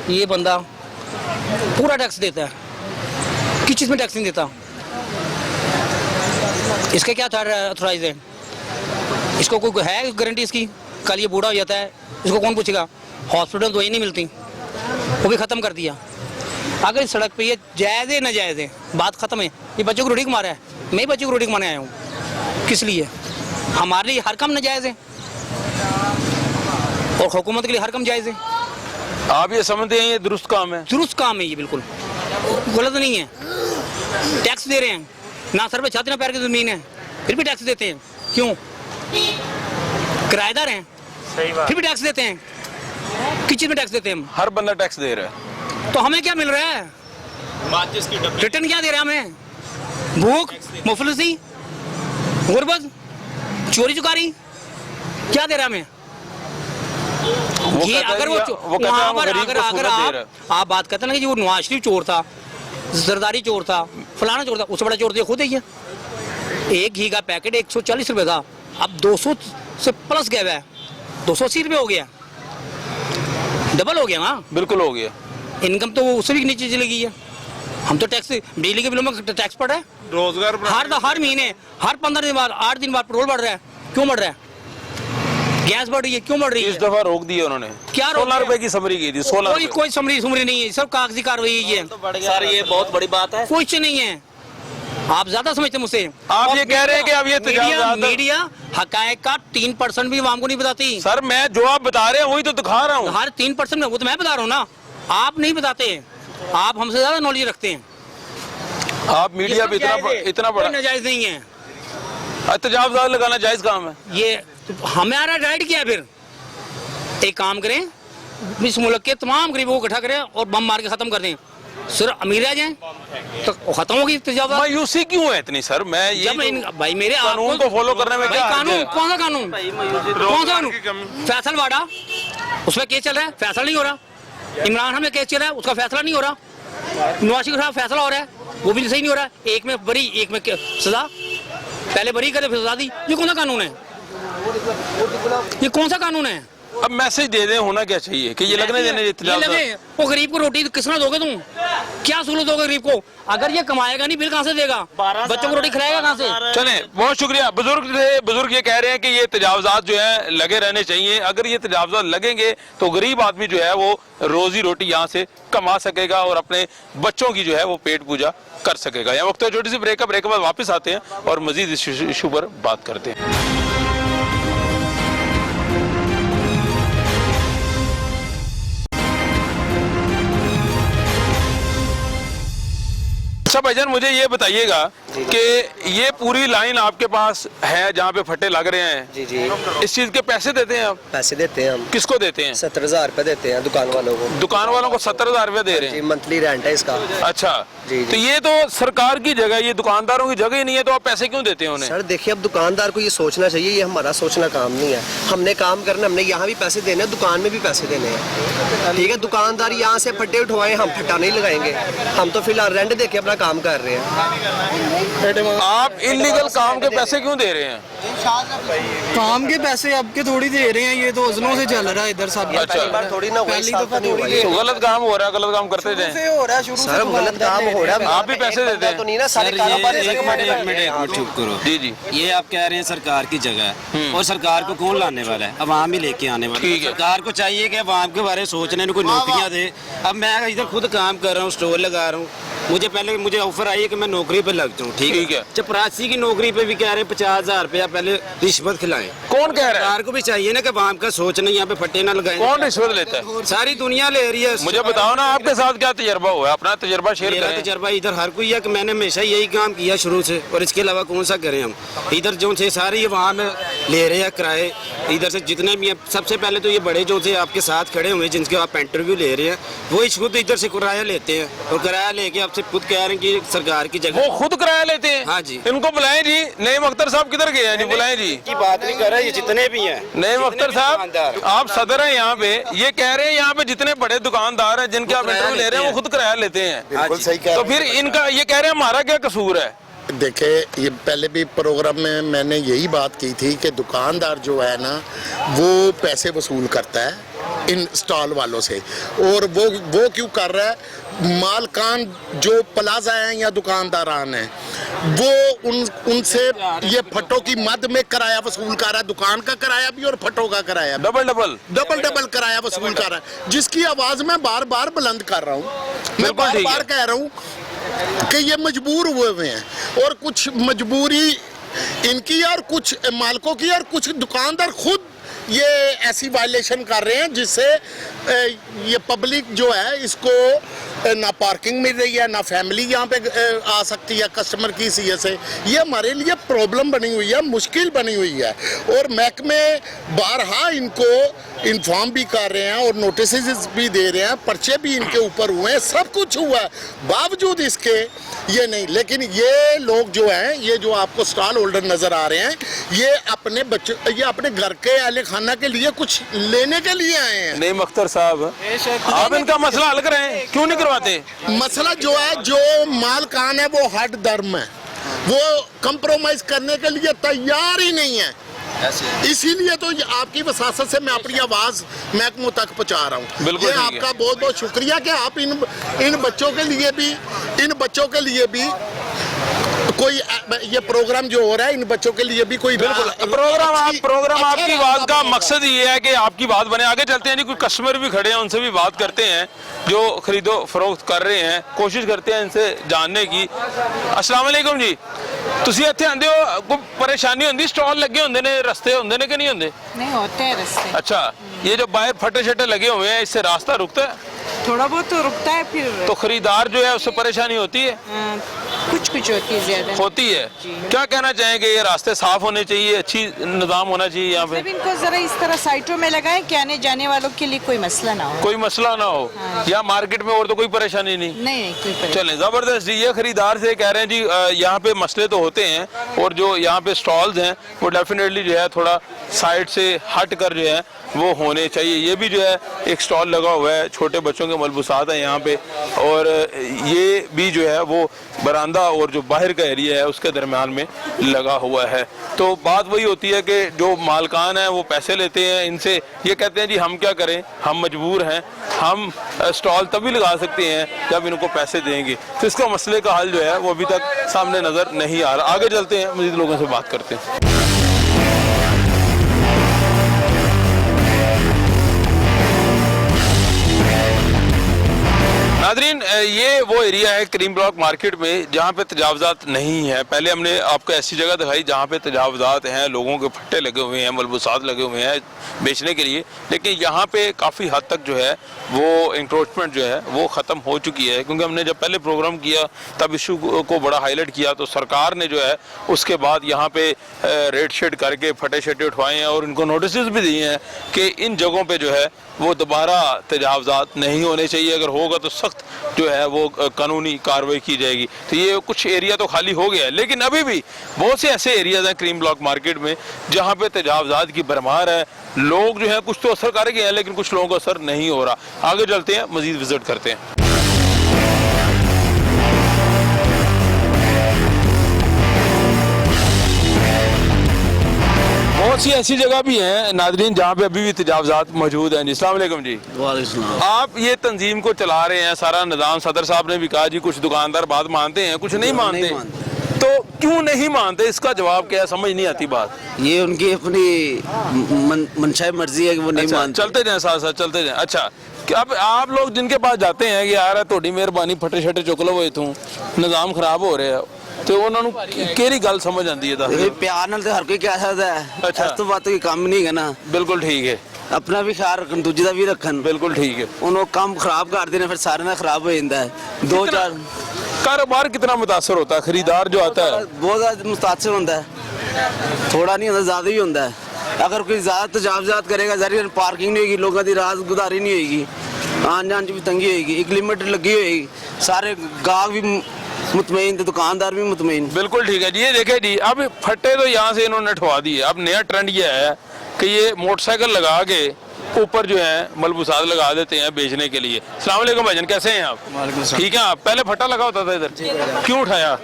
ये बंदा पूरा टैक्स देता है, किस चीज में टैक्स नहीं देता? इसके क्या अथॉराइज है? इसको कोई है गारंटी इसकी? कल ये बूढ़ा हो जाता है, इसको कौन पूछेगा? हॉस्पिटल दवाई नहीं मिलती, वो भी खत्म कर दिया। अगर इस सड़क पे ये जायज़ है नाजायज़ है, बात खत्म है। ये बच्चों को रोटी कमा रहा है, मैं ही बच्चों को रोटी कमाने आया हूँ, किस लिए? हमारे लिए हर काम नाजायज़ है और हुकूमत के लिए हर काम जायज़ है। आप ये समझते हैं ये दुरुस्त काम है? दुरुस्त काम है, ये बिल्कुल गलत नहीं है। टैक्स दे रहे हैं, ना सर पे छत ना पैर की जमीन है, फिर भी टैक्स देते हैं। क्यों? किराएदार हैं, फिर भी टैक्स देते हैं। किस चीज में टैक्स देते हैं हम? हर बंदा टैक्स दे रहा है, तो हमें क्या मिल रहा है? रिटर्न क्या दे रहे हैं हमें? भूख, मुफलिसी, गुर्बत, चोरी चुकारी, क्या दे रहा है हमें? ये अगर वो वहाँ पर अगर आप बात करते ना कि वो नवाज शरीफ चोर था, जरदारी चोर था, फलाना चोर था, उससे बड़ा चोर तो खुद ही है। एक घी का पैकेट 140 रुपए था, अब 200 से प्लस गया है, 280 रुपए हो गया, डबल हो गया ना। बिल्कुल हो गया। इनकम तो उससे भी नीचे चली गई है। हम तो टैक्स, बिजली के बिलों में टैक्स पड़ रहा है, रोजगार हर महीने, हर 15 दिन बाद, 8 दिन बाद पेट्रोल बढ़ रहा है। क्यों बढ़ रहा है? गैस बढ़ रही है, क्यों बढ़ रही है? इस दफा रोक दिया उन्होंने, क्या 16 रुपए की समरी की थी, 16 कोई समरी नहीं है, सब कागजी कार्रवाई है। सर ये बहुत बड़ी बात है, कुछ नहीं है, आप ज्यादा समझते मुझसे। आप ये कह रहे हैं कि अब ये मीडिया हकायक का 3% भी आवाम को नहीं बताती। सर मैं जो आप बता रहे हैं वही तो दिखा रहा हूँ। हर 3% में, वो तो मैं बता रहा हूँ ना, आप नहीं बताते, आप हमसे ज्यादा नॉलेज रखते हैं। आप मीडिया भी इतना बड़ा नाजायज नहीं है, एहतजाज लगाना जायज काम है। ये तो हमारा राइट क्या है? फिर एक काम करें, इस मुल्क के तमाम गरीबों को इकट्ठा करें और बम मार के खत्म कर दें, सिर्फ अमीर आ जाएं तो खत्म होगी तजावुज़। मायूसी क्यों है इतनी सर? मैं ये भाई मेरे कानून को फॉलो करने में क्या कानून, कौन सा कानून? कौन सा कानून? फैसल वाड़ा, उसमें केस चल रहा है, फैसला नहीं हो रहा। इमरान खान में केस चल रहा है, उसका फैसला नहीं हो रहा। नवाज शरीफ साहब फैसला हो रहा है, वो भी सही नहीं हो रहा। एक में बरी, एक में सजा, पहले बरी करे फिर सजा दी। ये कौन सा कानून है? ये कौन सा कानून है? अब मैसेज दे दें, होना क्या चाहिए कि ये लगने देने लगे। वो गरीब को रोटी किसने दोगे तुम? क्या सहूलत दोगे गरीब को? अगर ये कमाएगा नहीं, बिल कहाँ से देगा? बच्चों को रोटी खिलाएगा कहाँ से? चलें, बहुत शुक्रिया। बुजुर्ग ये कह रहे हैं कि ये तजावुज़ात जो है लगे रहने चाहिए। अगर ये तजावुज़ात लगेंगे तो गरीब आदमी जो है वो रोजी रोटी यहाँ से कमा सकेगा और अपने बच्चों की जो है वो पेट पूजा कर सकेगा। यहाँ वक्त छोटी सी ब्रेक के बाद वापस आते हैं और मजीद इस इशू पर बात करते हैं। अच्छा भाईजान, मुझे ये बताइएगा कि ये पूरी लाइन आपके पास है जहाँ पे फट्टे लग रहे हैं? जी जी। इस चीज के पैसे देते हैं आप? पैसे देते हैं हम। किसको देते हैं? 70,000 रुपए देते हैं दुकान वालों को। दुकान वालों को 70,000 रुपए दे रहे हैं? मंथली रेंट है इसका। अच्छा जी। तो ये तो सरकार की जगह, ये दुकानदारों की जगह ही नहीं है, तो आप पैसे क्यों देते हैं उन्हें? सर देखिए, अब दुकानदार को ये सोचना चाहिए, ये हमारा सोचना काम नहीं है। हमने काम करना, हमने यहाँ भी पैसे देने, दुकान में भी पैसे देने हैं। ठीक है, दुकानदार यहाँ से फट्टे उठवाए, हम फट्टा नहीं लगाएंगे। हम तो फिलहाल रेंट देके अपना काम कर रहे हैं। आप इलीगल काम के पैसे क्यों दे रहे हैं? काम के पैसे आपके थोड़ी दे रहे हैं, ये तो अजलों से चल रहा है इधर सब। अच्छा, थोड़ी ना पहली दफा थोड़ी तो गलत काम हो रहा है, गलत काम करते जाएं। हो रहा है शुरू से, सर गलत काम हो रहा है। आप भी पैसे देते हैं तो नहीं ना, सारे कारोबार एक मिनट चुप करो। जी जी। ये आप कह रहे हैं सरकार की जगह है, और सरकार को कौन लाने वाला है? अवाम ही लेके आने वाला है। सरकार को चाहिए कि अवाम के बारे में सोचने में कोई नौकरियां दे। अब मैं इधर खुद काम कर रहा हूँ, स्टोर लगा रहा हूँ, मुझे ऑफर आई है कि मैं नौकरी पे लग जाऊँ, ठीक है। चपरासी की नौकरी पे भी कह रहे हैं 50,000 रुपया पहले रिश्वत खिलाएं। कौन कह रहा है? सरकार को भी चाहिए ना कि वहाँ का सोचना, यहाँ पे फट्टे ना लगाएं। कौन रिश्वत लेता है? सारी दुनिया ले रही है। मुझे बताओ ना, आपके साथ क्या तजर्बा हुआ है? अपना तजर्बा शेयर मेरा करें। तजर्बा इधर हर कोई है कि मैंने हमेशा यही काम किया शुरू से, और इसके अलावा कौन सा करें हम। इधर जो थे सारे ये वहाँ में ले रहे हैं किराए, इधर से जितने भी हैं। सबसे पहले तो ये बड़े जो थे आपके साथ खड़े हुए जिनके आप इंटरव्यू ले रहे हैं, वो खुद इधर से किराया लेते हैं, और किराया लेके आपसे खुद कह रहे हैं कि सरकार की जगह वो खुद किराया लेते हैं? हाँ जी। इनको बुलाएं जी। नईम अख्तर साहब किधर गए हैं जी? बुलाएं जी। की बात नहीं कर रहे, ये जितने भी हैं। नईम अख्तर साहब, आप सदर हैं यहाँ पे, ये कह रहे हैं यहाँ पे जितने बड़े दुकानदार हैं जिनके आप इंटरव्यू ले रहे हैं वो खुद किराया लेते हैं। बिल्कुल सही कह तो रहे फिर इनका ये कह रहे हैं हमारा क्या कसूर है? देखिए, ये पहले भी प्रोग्राम में मैंने यही बात की थी कि दुकानदार जो है ना वो पैसे वसूल करता है इन स्टॉल वालों से, और वो क्यों कर रहा है? मालकान जो प्लाजा हैं या दुकानदारान हैं वो उनसे ये फटो की मद में किराया वसूल कर रहा है, दुकान का किराया भी और फटो का किराया भी। डबल किराया वसूल कर रहा है, जिसकी आवाज मैं बार बार बुलंद कर रहा हूँ। मैं बार बार कह रहा हूँ कि ये मजबूर हुए हैं, और कुछ मजबूरी इनकी और कुछ मालिकों की, और कुछ दुकानदार खुद ये ऐसी वायलेशन कर रहे हैं जिससे ये पब्लिक जो है इसको ना पार्किंग मिल रही है, ना फैमिली यहाँ पे आ सकती है कस्टमर की सीए से। ये हमारे लिए प्रॉब्लम बनी हुई है, मुश्किल बनी हुई है, और महकमे बारहा इनको इन्फॉर्म भी कर रहे हैं और नोटिस भी दे रहे हैं, पर्चे भी इनके ऊपर हुए हैं, सब कुछ हुआ है, बावजूद इसके ये नहीं। लेकिन ये लोग जो हैं, ये जो आपको स्टॉल होल्डर नजर आ रहे हैं, ये अपने बच्चों, ये अपने घर के अहले खाना के लिए कुछ लेने के लिए आए हैं। नईम अख्तर साहब, आप इनका मसला हल करें, क्यों नहीं करवाते? मसला जो है, जो मालकान है वो हद दर्म है, वो कंप्रोमाइज करने के लिए तैयार ही नहीं है। इसीलिए तो आपकी वसासत से मैं अपनी आवाज महकमों तक पहुंचा रहा हूँ। बिल्कुल ये आपका बहुत बहुत शुक्रिया कि आप इन बच्चों के लिए भी कोई ये प्रोग्राम जो हो रहा है, इन बच्चों के लिए भी कोई प्रोग्राम आपकी बात का मकसद ये है कि आपकी बात बने। आगे चलते हैं जी, कोई कस्टमर भी खड़े हैं, उनसे भी बात करते हैं जो खरीदो फरोख्त कर रहे हैं, कोशिश करते हैं इनसे जानने की। अस्सलाम वालेकुम जी, ਤੁਸੀਂ ਇੱਥੇ ਆਂਦੇ ਹੋ, ਕੋਈ परेशानी होंगी? स्टॉल लगे होंगे ने, रस्ते होंगे ने कि नहीं होंगे? नहीं होते हैं रास्ते। अच्छा, ये जो बाहर फटे शटे लगे हुए हैं, इससे रास्ता रुकता है? थोड़ा बहुत तो रुकता है, फिर तो खरीदार जो है उससे परेशानी होती है? कुछ होती है, ज्यादा होती है। क्या कहना चाहेंगे? ये रास्ते साफ होने चाहिए, अच्छी निजाम होना चाहिए यहाँ पे। इनको जरा इस तरह साइटों में लगाएं कि आने जाने वालों के लिए कोई मसला ना हो। कोई मसला ना हो। यहाँ मार्केट में और तो कोई परेशानी नहीं? नहीं, कोई परेशानी। चलें, जबरदस्त जी। ये खरीदार से कह रहे हैं जी यहाँ पे मसले तो होते हैं, और जो यहाँ पे स्टॉल्स हैं वो डेफिनेटली जो है थोड़ा साइड से हट कर जो है वो होने चाहिए। ये भी जो है एक स्टॉल लगा हुआ है, छोटे बच्चों के मलबूसात हैं यहाँ पे, और ये भी जो है वो बरामदा और जो बाहर का एरिया है उसके दरमियान में लगा हुआ है। तो बात वही होती है कि जो मालकान हैं वो पैसे लेते हैं इनसे, ये कहते हैं जी हम क्या करें, हम मजबूर हैं, हम स्टॉल तभी लगा सकते हैं जब इनको पैसे देंगे। तो इसका मसले का हल जो है वो अभी तक सामने नज़र नहीं आ रहा। आगे चलते हैं, मज़ीद लोगों से बात करते हैं। नादरीन, ये वो एरिया है क्रीम ब्लॉक मार्केट में जहाँ पे तजावजात नहीं है। पहले हमने आपको ऐसी जगह दिखाई जहाँ पे तजावजात हैं, लोगों के फट्टे लगे हुए हैं, मलबूसात लगे हुए हैं बेचने के लिए, लेकिन यहाँ पे काफ़ी हद तक जो है वो इंक्रोचमेंट जो है वो ख़त्म हो चुकी है। क्योंकि हमने जब पहले प्रोग्राम किया तब इशू को बड़ा हाईलाइट किया, तो सरकार ने जो है उसके बाद यहाँ पे रेड शेड करके फटे शटे उठवाए हैं और इनको नोटिस भी दिए हैं कि इन जगहों पर जो है वो दोबारा तजावजात नहीं होने चाहिए, अगर होगा तो सख्त जो है वो कानूनी कार्रवाई की जाएगी। तो ये कुछ एरिया तो खाली हो गया है, लेकिन अभी भी बहुत से ऐसे एरियाज हैं क्रीम ब्लॉक मार्केट में जहाँ पे तजावजात की भरमार है। लोग जो है कुछ तो असर कर गए हैं, लेकिन कुछ लोगों को असर नहीं हो रहा। आगे चलते हैं, मजीद विजिट करते हैं। बहुत सी ऐसी जगह भी हैं नादरीन जहाँ पे अभी भी तजावजात मौजूद हैं। जी अस्सलाम वालेकुम जी। आप ये तंजीम को चला रहे हैं, सारा निज़ाम, सदर साहब ने भी कहा जी कुछ दुकानदार बात मानते हैं, कुछ नहीं मानते, तो क्यों नहीं मानते? इसका जवाब क्या है? समझ नहीं आती बात। ये उनकी अपनी मंशा मर्जी है कि वो नहीं मानते। चलते जाएं, साथ साथ चलते जाएं। अच्छा, कि अब आप लोग जिनके पास जाते हैं कि यार थोड़ी मेहरबानी फटे शटे चुक लो इथों निज़ाम खराब हो रहा है तो उन्होंने केरी गल समझ आती है दस प्यार नाल ते हर कोई कह सकता है अच्छा। इस तो बात कोई काम नहीं है ना बिल्कुल ठीक है अपना भी ख्याल रखन दूजे दा भी रखन बिल्कुल ठीक है उन्होंने काम खराब कर देने फिर सारे ना खराब हो जाता है दो चार कारोबार कितना मुतासर होता है खरीदार जो आता है बहुत ज़्यादा मुतासर होता है थोड़ा नहीं होता ज़्यादा ही होता है अगर कोई ज़्यादा तजावजात करेगा ज़रूर पार्किंग नहीं होगी लोगों की रात गुजारी नहीं होगी आन जान च भी तंगी होगी एक लिमिट लगी होगी सारे गाहक भी मुतमईन तो दुकानदार भी मुतमईन बिल्कुल ठीक है जी ये देखे जी अब फट्टे तो यहाँ से इन्होंने ठवा दिए अब नया ट्रेंड ये है कि ये मोटरसाइकिल लगा के ऊपर जो है मलबूसात लगा देते हैं बेचने के लिए। अस्सलाम वालेकुम भाईजान कैसे हैं आप ठीक है आप पहले फट्टा लगा होता था इधर क्यों उठाया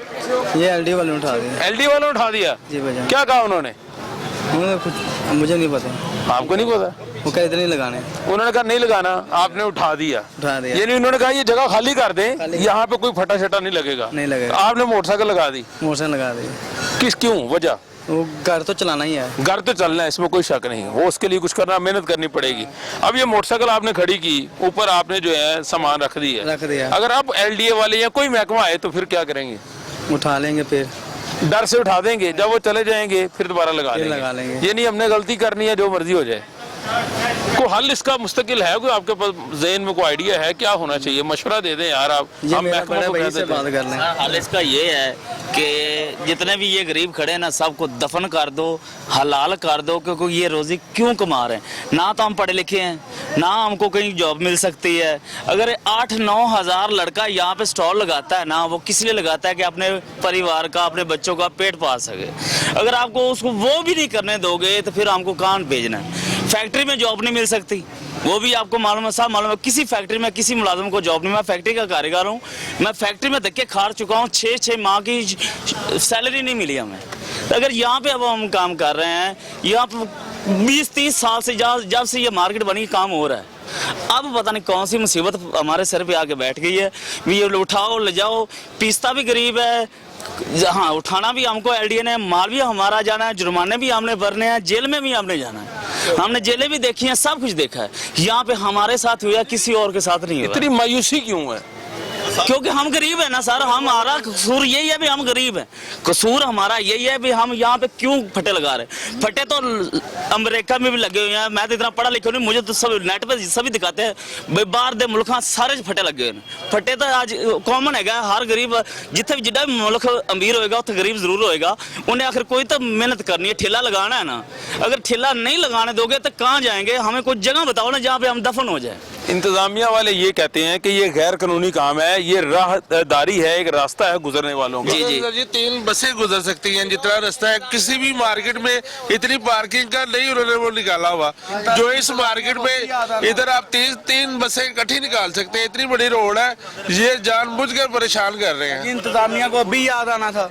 ये एलडी वाले उठा दिया एलडी वालों ने उठा दिया जी भाईजान क्या कहा उन्होंने कुछ मुझे नहीं पता आपको नहीं पता वो कहते नहीं लगाने उन्होंने कहा नहीं लगाना आपने उठा दिया ये यानी उन्होंने कहा ये जगह खाली कर दें यहाँ पे कोई फटा शटा नहीं लगेगा नहीं लगेगा आपने मोटरसाइकिल लगा दी मोटरसाइकिल लगा दी किस क्यों वजह वो घर तो चलाना ही है घर तो चलना है इसमें कोई शक नहीं वो उसके लिए कुछ करना मेहनत करनी पड़ेगी। अब ये मोटरसाइकिल आपने खड़ी की ऊपर आपने जो है सामान रख दिया अगर आप एलडीए वाले या कोई महकमा आए तो फिर क्या करेंगे उठा लेंगे फिर डर से उठा देंगे जब वो चले जाएंगे फिर दोबारा लगा लेंगे ये नहीं हमने गलती करनी है जो मर्जी हो जाए को हल इसका मुस्तकिल है कोई आपके पास ज़हन में कोई आइडिया है क्या होना चाहिए मशवरा दे दें यार आप हम महकमा को कह देते हैं। हल इसका ये है कि जितने भी ये गरीब खड़े हैं ना सबको दफन कर दो हलाल कर दो क्योंकि ये रोजी क्यों कमा रहे हैं ना तो हम पढ़े लिखे हैं ना हमको कहीं जॉब मिल सकती है। अगर 8-9 हज़ार लड़का यहाँ पे स्टॉल लगाता है ना वो किस लिए लगाता है कि अपने परिवार का अपने बच्चों का पेट पाल सके। अगर आपको उसको वो भी नहीं करने दोगे तो फिर हमको कहाँ भेजना है। फैक्ट्री में जॉब नहीं मिल सकती वो भी आपको मालूम है सब मालूम है किसी फैक्ट्री में किसी मुलाजिम को जॉब नहीं। मैं फैक्ट्री का कारीगर हूँ मैं फैक्ट्री में धक्के खा चुका हूँ 6-6 माह की सैलरी नहीं मिली हमें। अगर यहाँ पे अब हम काम कर रहे हैं यहाँ पे 20-30 साल से जब से ये मार्केट बनी काम हो रहा है अब पता नहीं कौन सी मुसीबत हमारे सर पे आके बैठ गई है। ये उठाओ ले जाओ पीसता भी गरीब है हाँ उठाना भी हमको एलडीए ने माल भी हमारा जाना है जुर्माने भी हमने भरने हैं जेल में भी हमने जाना है हमने जेलें भी देखी हैं सब कुछ देखा है। यहाँ पे हमारे साथ हुआ किसी और के साथ नहीं हुआ। इतनी मायूसी क्यों है क्योंकि हम गरीब है ना सर हमारा कसूर यही है भी हम गरीब हैं कसूर हमारा यही है भी हम यहाँ पे क्यों फटे लगा रहे फटे तो अमेरिका में भी लगे हुए हैं। मैं तो इतना पढ़ा लिखा नहीं मुझे तो सब नेट पे सभी दिखाते हैं बाहर दे मुल्क सारे फटे लगे हुए हैं। फटे तो आज कॉमन है हर गरीब जिथे भी जिड्डा भी मुल्क अमीर होएगा उत्थे गरीब जरूर होएगा उन्हें आखिर कोई तो मेहनत करनी है ठेला लगाना है ना। अगर ठेला नहीं लगाने दोगे तो कहाँ जाएंगे हमें कोई जगह बताओ ना जहाँ पे हम दफन हो जाए। इंतजामिया वाले ये कहते हैं कि ये गैर कानूनी काम है ये राहदारी है एक रास्ता है गुजरने वालों का। जी 3 बसें गुजर सकती हैं जितना रास्ता है किसी भी मार्केट में इतनी पार्किंग का नहीं उन्होंने वो निकाला हुआ जो इस मार्केट में इधर आप 3 बसें इकट्ठी निकाल सकते हैं इतनी बड़ी रोड है ये जानबूझकर परेशान कर रहे हैं। इंतजामिया को अभी याद आना था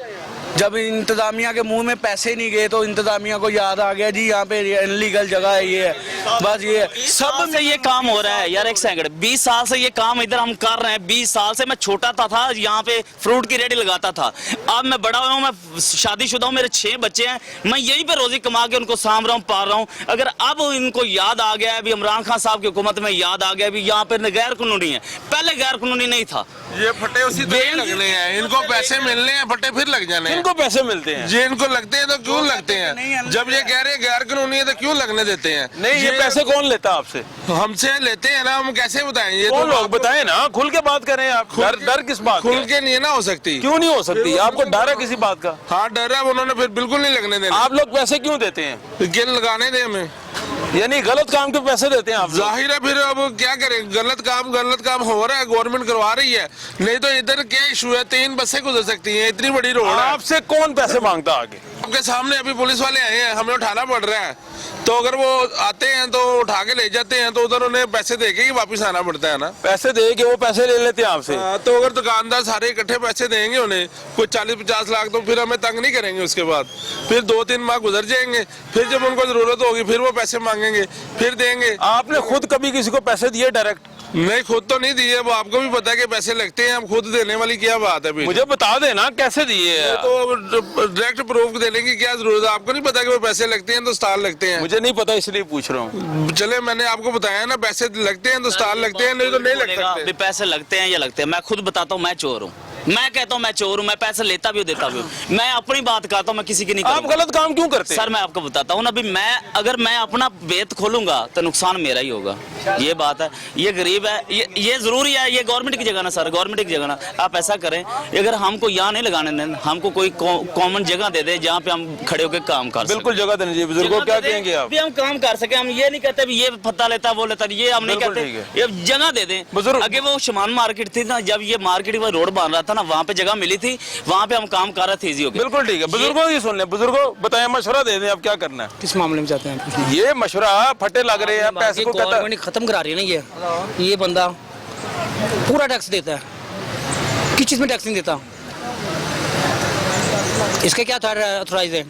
जब इंतजामिया के मुंह में पैसे नहीं गए तो इंतजामिया को याद आ गया जी यहाँ पे इनलीगल जगह है ये है बस ये सब से ये काम हो रहा है यार। एक सेकंड 20 साल से ये काम इधर हम कर रहे हैं 20 साल से मैं छोटा था यहाँ पे फ्रूट की रेडी लगाता था अब मैं बड़ा हुआ हूँ मैं शादीशुदा हूँ मेरे 6 बच्चे हैं मैं यहीं पे रोजी कमा के उनको साम रहा हूँ पाल रहा हूँ। अगर अब इनको याद आ गया अभी इमरान खान साहब की हुकूमत में याद आ गया अभी यहाँ पे गैर कानूनी है पहले गैर कानूनी नहीं था। ये फटे उसी तरह लगने हैं इनको पैसे मिलने हैं फटे फिर लग जाने इनको पैसे मिलते हैं जी इनको लगते हैं तो क्यों लगते हैं जब ये कह रहे हैं गैर कानूनी है तो क्यों लगने देते हैं। नहीं ये पैसे कौन लेता आपसे हमसे लेते हैं ना हम कैसे बताएं ये कौन तो लोग बताएं ना खुल के बात करें आप डर किस बात खुल के नहीं है ना हो सकती क्यों नहीं हो सकती आपको डर है किसी बात का। हाँ डर है उन्होंने फिर बिल्कुल नहीं लगने देना। आप लोग पैसे क्यों देते हैं गिन लगाने दे हमें यानी गलत काम के पैसे देते हैं आप जाहिर है फिर अब क्या करें गलत काम हो रहा है गवर्नमेंट करवा रही है नहीं तो इधर क्या इशू है 3 बसें गुजर सकती हैं इतनी बड़ी रोड है। आपसे कौन पैसे मांगता आगे आपके सामने अभी पुलिस वाले आए हैं हमें उठाना पड़ रहा है तो अगर वो आते हैं तो उठा के ले जाते हैं तो उधर उन्हें पैसे दे के ही वापस आना पड़ता है ना पैसे दे के वो पैसे ले लेते हैं आपसे। तो अगर दुकानदार सारे इकट्ठे पैसे देंगे उन्हें कुछ 40-50 लाख तो फिर हमें तंग नहीं करेंगे उसके बाद फिर 2-3 माह गुजर जाएंगे फिर जब उनको जरूरत होगी फिर वो पैसे मांगेंगे फिर देंगे। आपने खुद कभी किसी को पैसे दिए डायरेक्ट नहीं खुद तो नहीं दिए, वो आपको भी पता है कि पैसे लगते हैं, हम खुद देने वाली क्या बात है। मुझे बता देना कैसे दिए हैं। तो डायरेक्ट प्रूफ देने की क्या जरूरत है? आपको नहीं पता कि वो पैसे लगते हैं तो स्टाल लगते हैं? मुझे नहीं पता इसलिए पूछ रहा हूँ। चले मैंने आपको बताया ना, पैसे लगते हैं तो स्टाल लगते हैं, नहीं तो नहीं लग सकते। भी पैसे लगते हैं या लगते हैं, मैं खुद बताता हूँ मैं चोर हूँ, मैं कहता हूँ मैं चोर हूँ, मैं पैसे लेता भी हूँ देता भी हूँ, मैं अपनी बात कहता हूँ, मैं किसी की नहीं आप करूँगा। गलत काम क्यों करते हैं? सर मैं आपको बताता हूँ ना, अभी अगर मैं अपना बेत खोलूंगा तो नुकसान मेरा ही होगा, ये बात है। ये गरीब है, ये जरूरी है, ये गवर्नमेंट की जगह ना सर, गवर्नमेंट की जगह ना। आप ऐसा करें, अगर हमको यहाँ नहीं लगाने दें, हमको कोई कॉमन जगह दे दे जहाँ पे हम खड़े होकर काम कर सकें। बिल्कुल जगह देनी चाहिए बुजुर्गों, क्या कहेंगे आप? हम काम कर सके, हम ये नहीं कहते भी ये पत्ता लेता वो लेता, ये हम नहीं कहते, ये जगह दे दें बुजुर्ग। आगे वो शमान मार्केट थी ना, जब ये मार्केट में रोड बन रहा था ना, वहाँ पे जगह मिली थी, वहाँ पे हम काम कर रहे थे, इजी हो गया। बिल्कुल ठीक है, बुजुर्गों की सुन लें। बुजुर्गों बताएं, मशवरा दे दें, आप क्या करना है? किस मामले में चाहते हैं? ये मशवरा फटे लग रहे हैं, पैसे को कहता गवर्नमेंट खत्म करा रही है ना, ये बंदा पूरा टैक्स देता है, किस चीज में टैक्स नहीं देता? इसका क्या अथॉराइज है?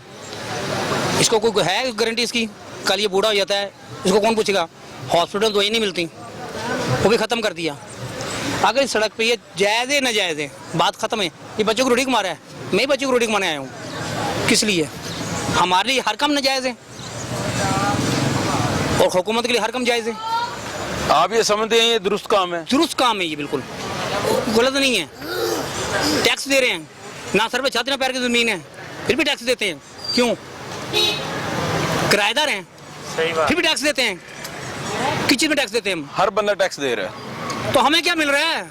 इसको कोई है गारंटी इसकी? कल ये बूढ़ा हो जाता है, इसको कौन पूछेगा? हॉस्पिटल दवाई नहीं मिलती, वो भी खत्म कर दिया। अगर इस सड़क पे ये जायज़ है नाजायज़ है, बात खत्म है। ये बच्चों को रोटी कमा रहा है, मैं ही बच्चों को रोटी कमाने आया हूँ, किस लिए? हमारे लिए हर काम नाजायज़ है और हुकूमत के लिए हर काम जायज़ है। आप ये समझते हैं ये दुरुस्त काम है? दुरुस्त काम है ये, बिल्कुल गलत नहीं है। टैक्स दे रहे हैं, ना सर पे छत ना पैर की ज़मीन है, फिर भी टैक्स देते हैं, क्यों? किराएदार हैं, फिर भी टैक्स देते हैं, किस चीज़ में टैक्स देते हैं हम? हर बंदा टैक्स दे रहा है, तो हमें क्या मिल रहा है?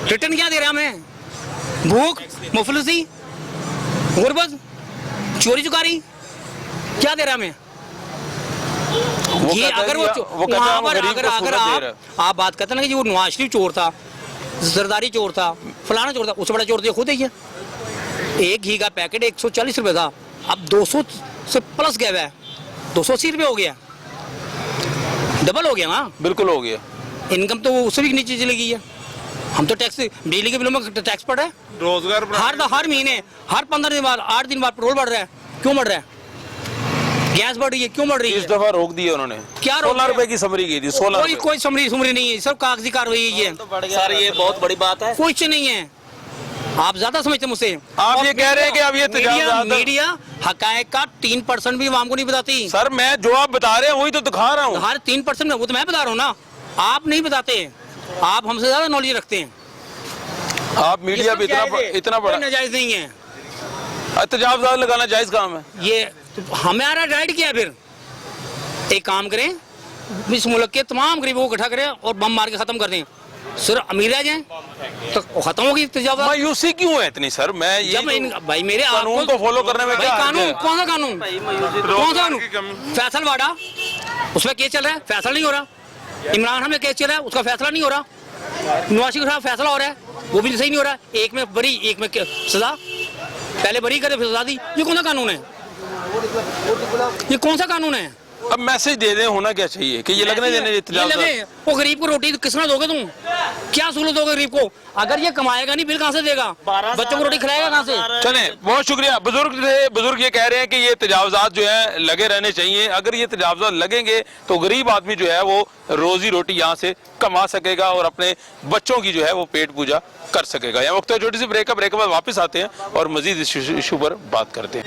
रिटर्न क्या दे रहे हैं हमें? भूख, मुफलिसी, गुर्बत, चोरी चुकारी, क्या दे रहा है हमें? ये अगर वो वहाँ पर अगर आप बात करते ना कि वो नवाज शरीफ चोर था, जरदारी चोर था, फलाना चोर था, उससे बड़ा चोर तो खुद ही है। एक घी का पैकेट 140 रुपए था, अब 200 से प्लस गया है, 280 रुपए हो गया, डबल हो गया ना। बिल्कुल हो गया। इनकम तो उससे भी नीचे चली गई है। हम तो टैक्स, बिजली के बिलों में टैक्स पड़ रहा है, रोजगार हर महीने, हर 15 दिन बाद, 8 दिन बाद पेट्रोल बढ़ रहा है, क्यों बढ़ रहा है? गैस बढ़ रही है, क्यों बढ़ रही है? इस दफा रोक दिया उन्होंने, क्या 16 रुपए की समरी की थी, 16 कोई समरी नहीं है, सब कागजी कार्रवाई है। सर ये बहुत बड़ी बात है, कुछ नहीं है, आप ज्यादा समझते मुझसे। आप ये कह रहे हैं कि अब ये मीडिया हकायक का 3% भी आवाम को नहीं बताती। सर मैं जो आप बता रहे हैं वही तो दिखा रहा हूँ। हर 3% में, वो तो मैं बता रहा हूँ ना, आप नहीं बताते, आप हमसे ज्यादा नॉलेज रखते हैं। आप मीडिया भी इतना बड़ा नाजायज नहीं है, तजावजात लगाना जायज काम है। ये तो हमारा राइट क्या है? फिर एक काम करें, इस मुल्क के तमाम गरीबों को इकट्ठा करें और बम मार के खत्म कर दें, सिर्फ अमीर रह जाएं तो खत्म होगी तजावजात। मायूसी क्यों है इतनी सर? मैं ये भाई मेरे कानून को फॉलो करने में क्या कानून, कौन सा कानून? कौन सा कानून? फैसल वाड़ा, उसमें केस चल रहा है, फैसला नहीं हो रहा। इमरान खान में केस चल रहा है, उसका फैसला नहीं हो रहा। नवाज शरीफ के खिलाफ फैसला हो रहा है, वो भी सही नहीं हो रहा। एक में बरी, एक में सजा, पहले बरी करे फिर सजा दी। ये कौन सा कानून है? ये कौन सा कानून है? अब मैसेज दे दें, होना क्या चाहिए कि ये लगने देने वो गरीब को रोटी किसने दोगे तुम? क्या सहूलत दोगे गरीब को? अगर ये कमाएगा नहीं बिल कहाँ से देगा? बच्चों को रोटी खिलाएगा कहाँ से? चले, बहुत शुक्रिया। बुजुर्ग थे, बुजुर्ग ये कह रहे हैं कि ये तजावजात जो है लगे रहने चाहिए। अगर ये तजावजात लगेंगे तो गरीब आदमी जो है वो रोजी रोटी यहाँ से कमा सकेगा और अपने बच्चों की जो है वो पेट पूजा कर सकेगा। यहाँ वक्त छोटी सी ब्रेक के बाद वापस आते हैं और मजीद इस इशू पर बात करते हैं।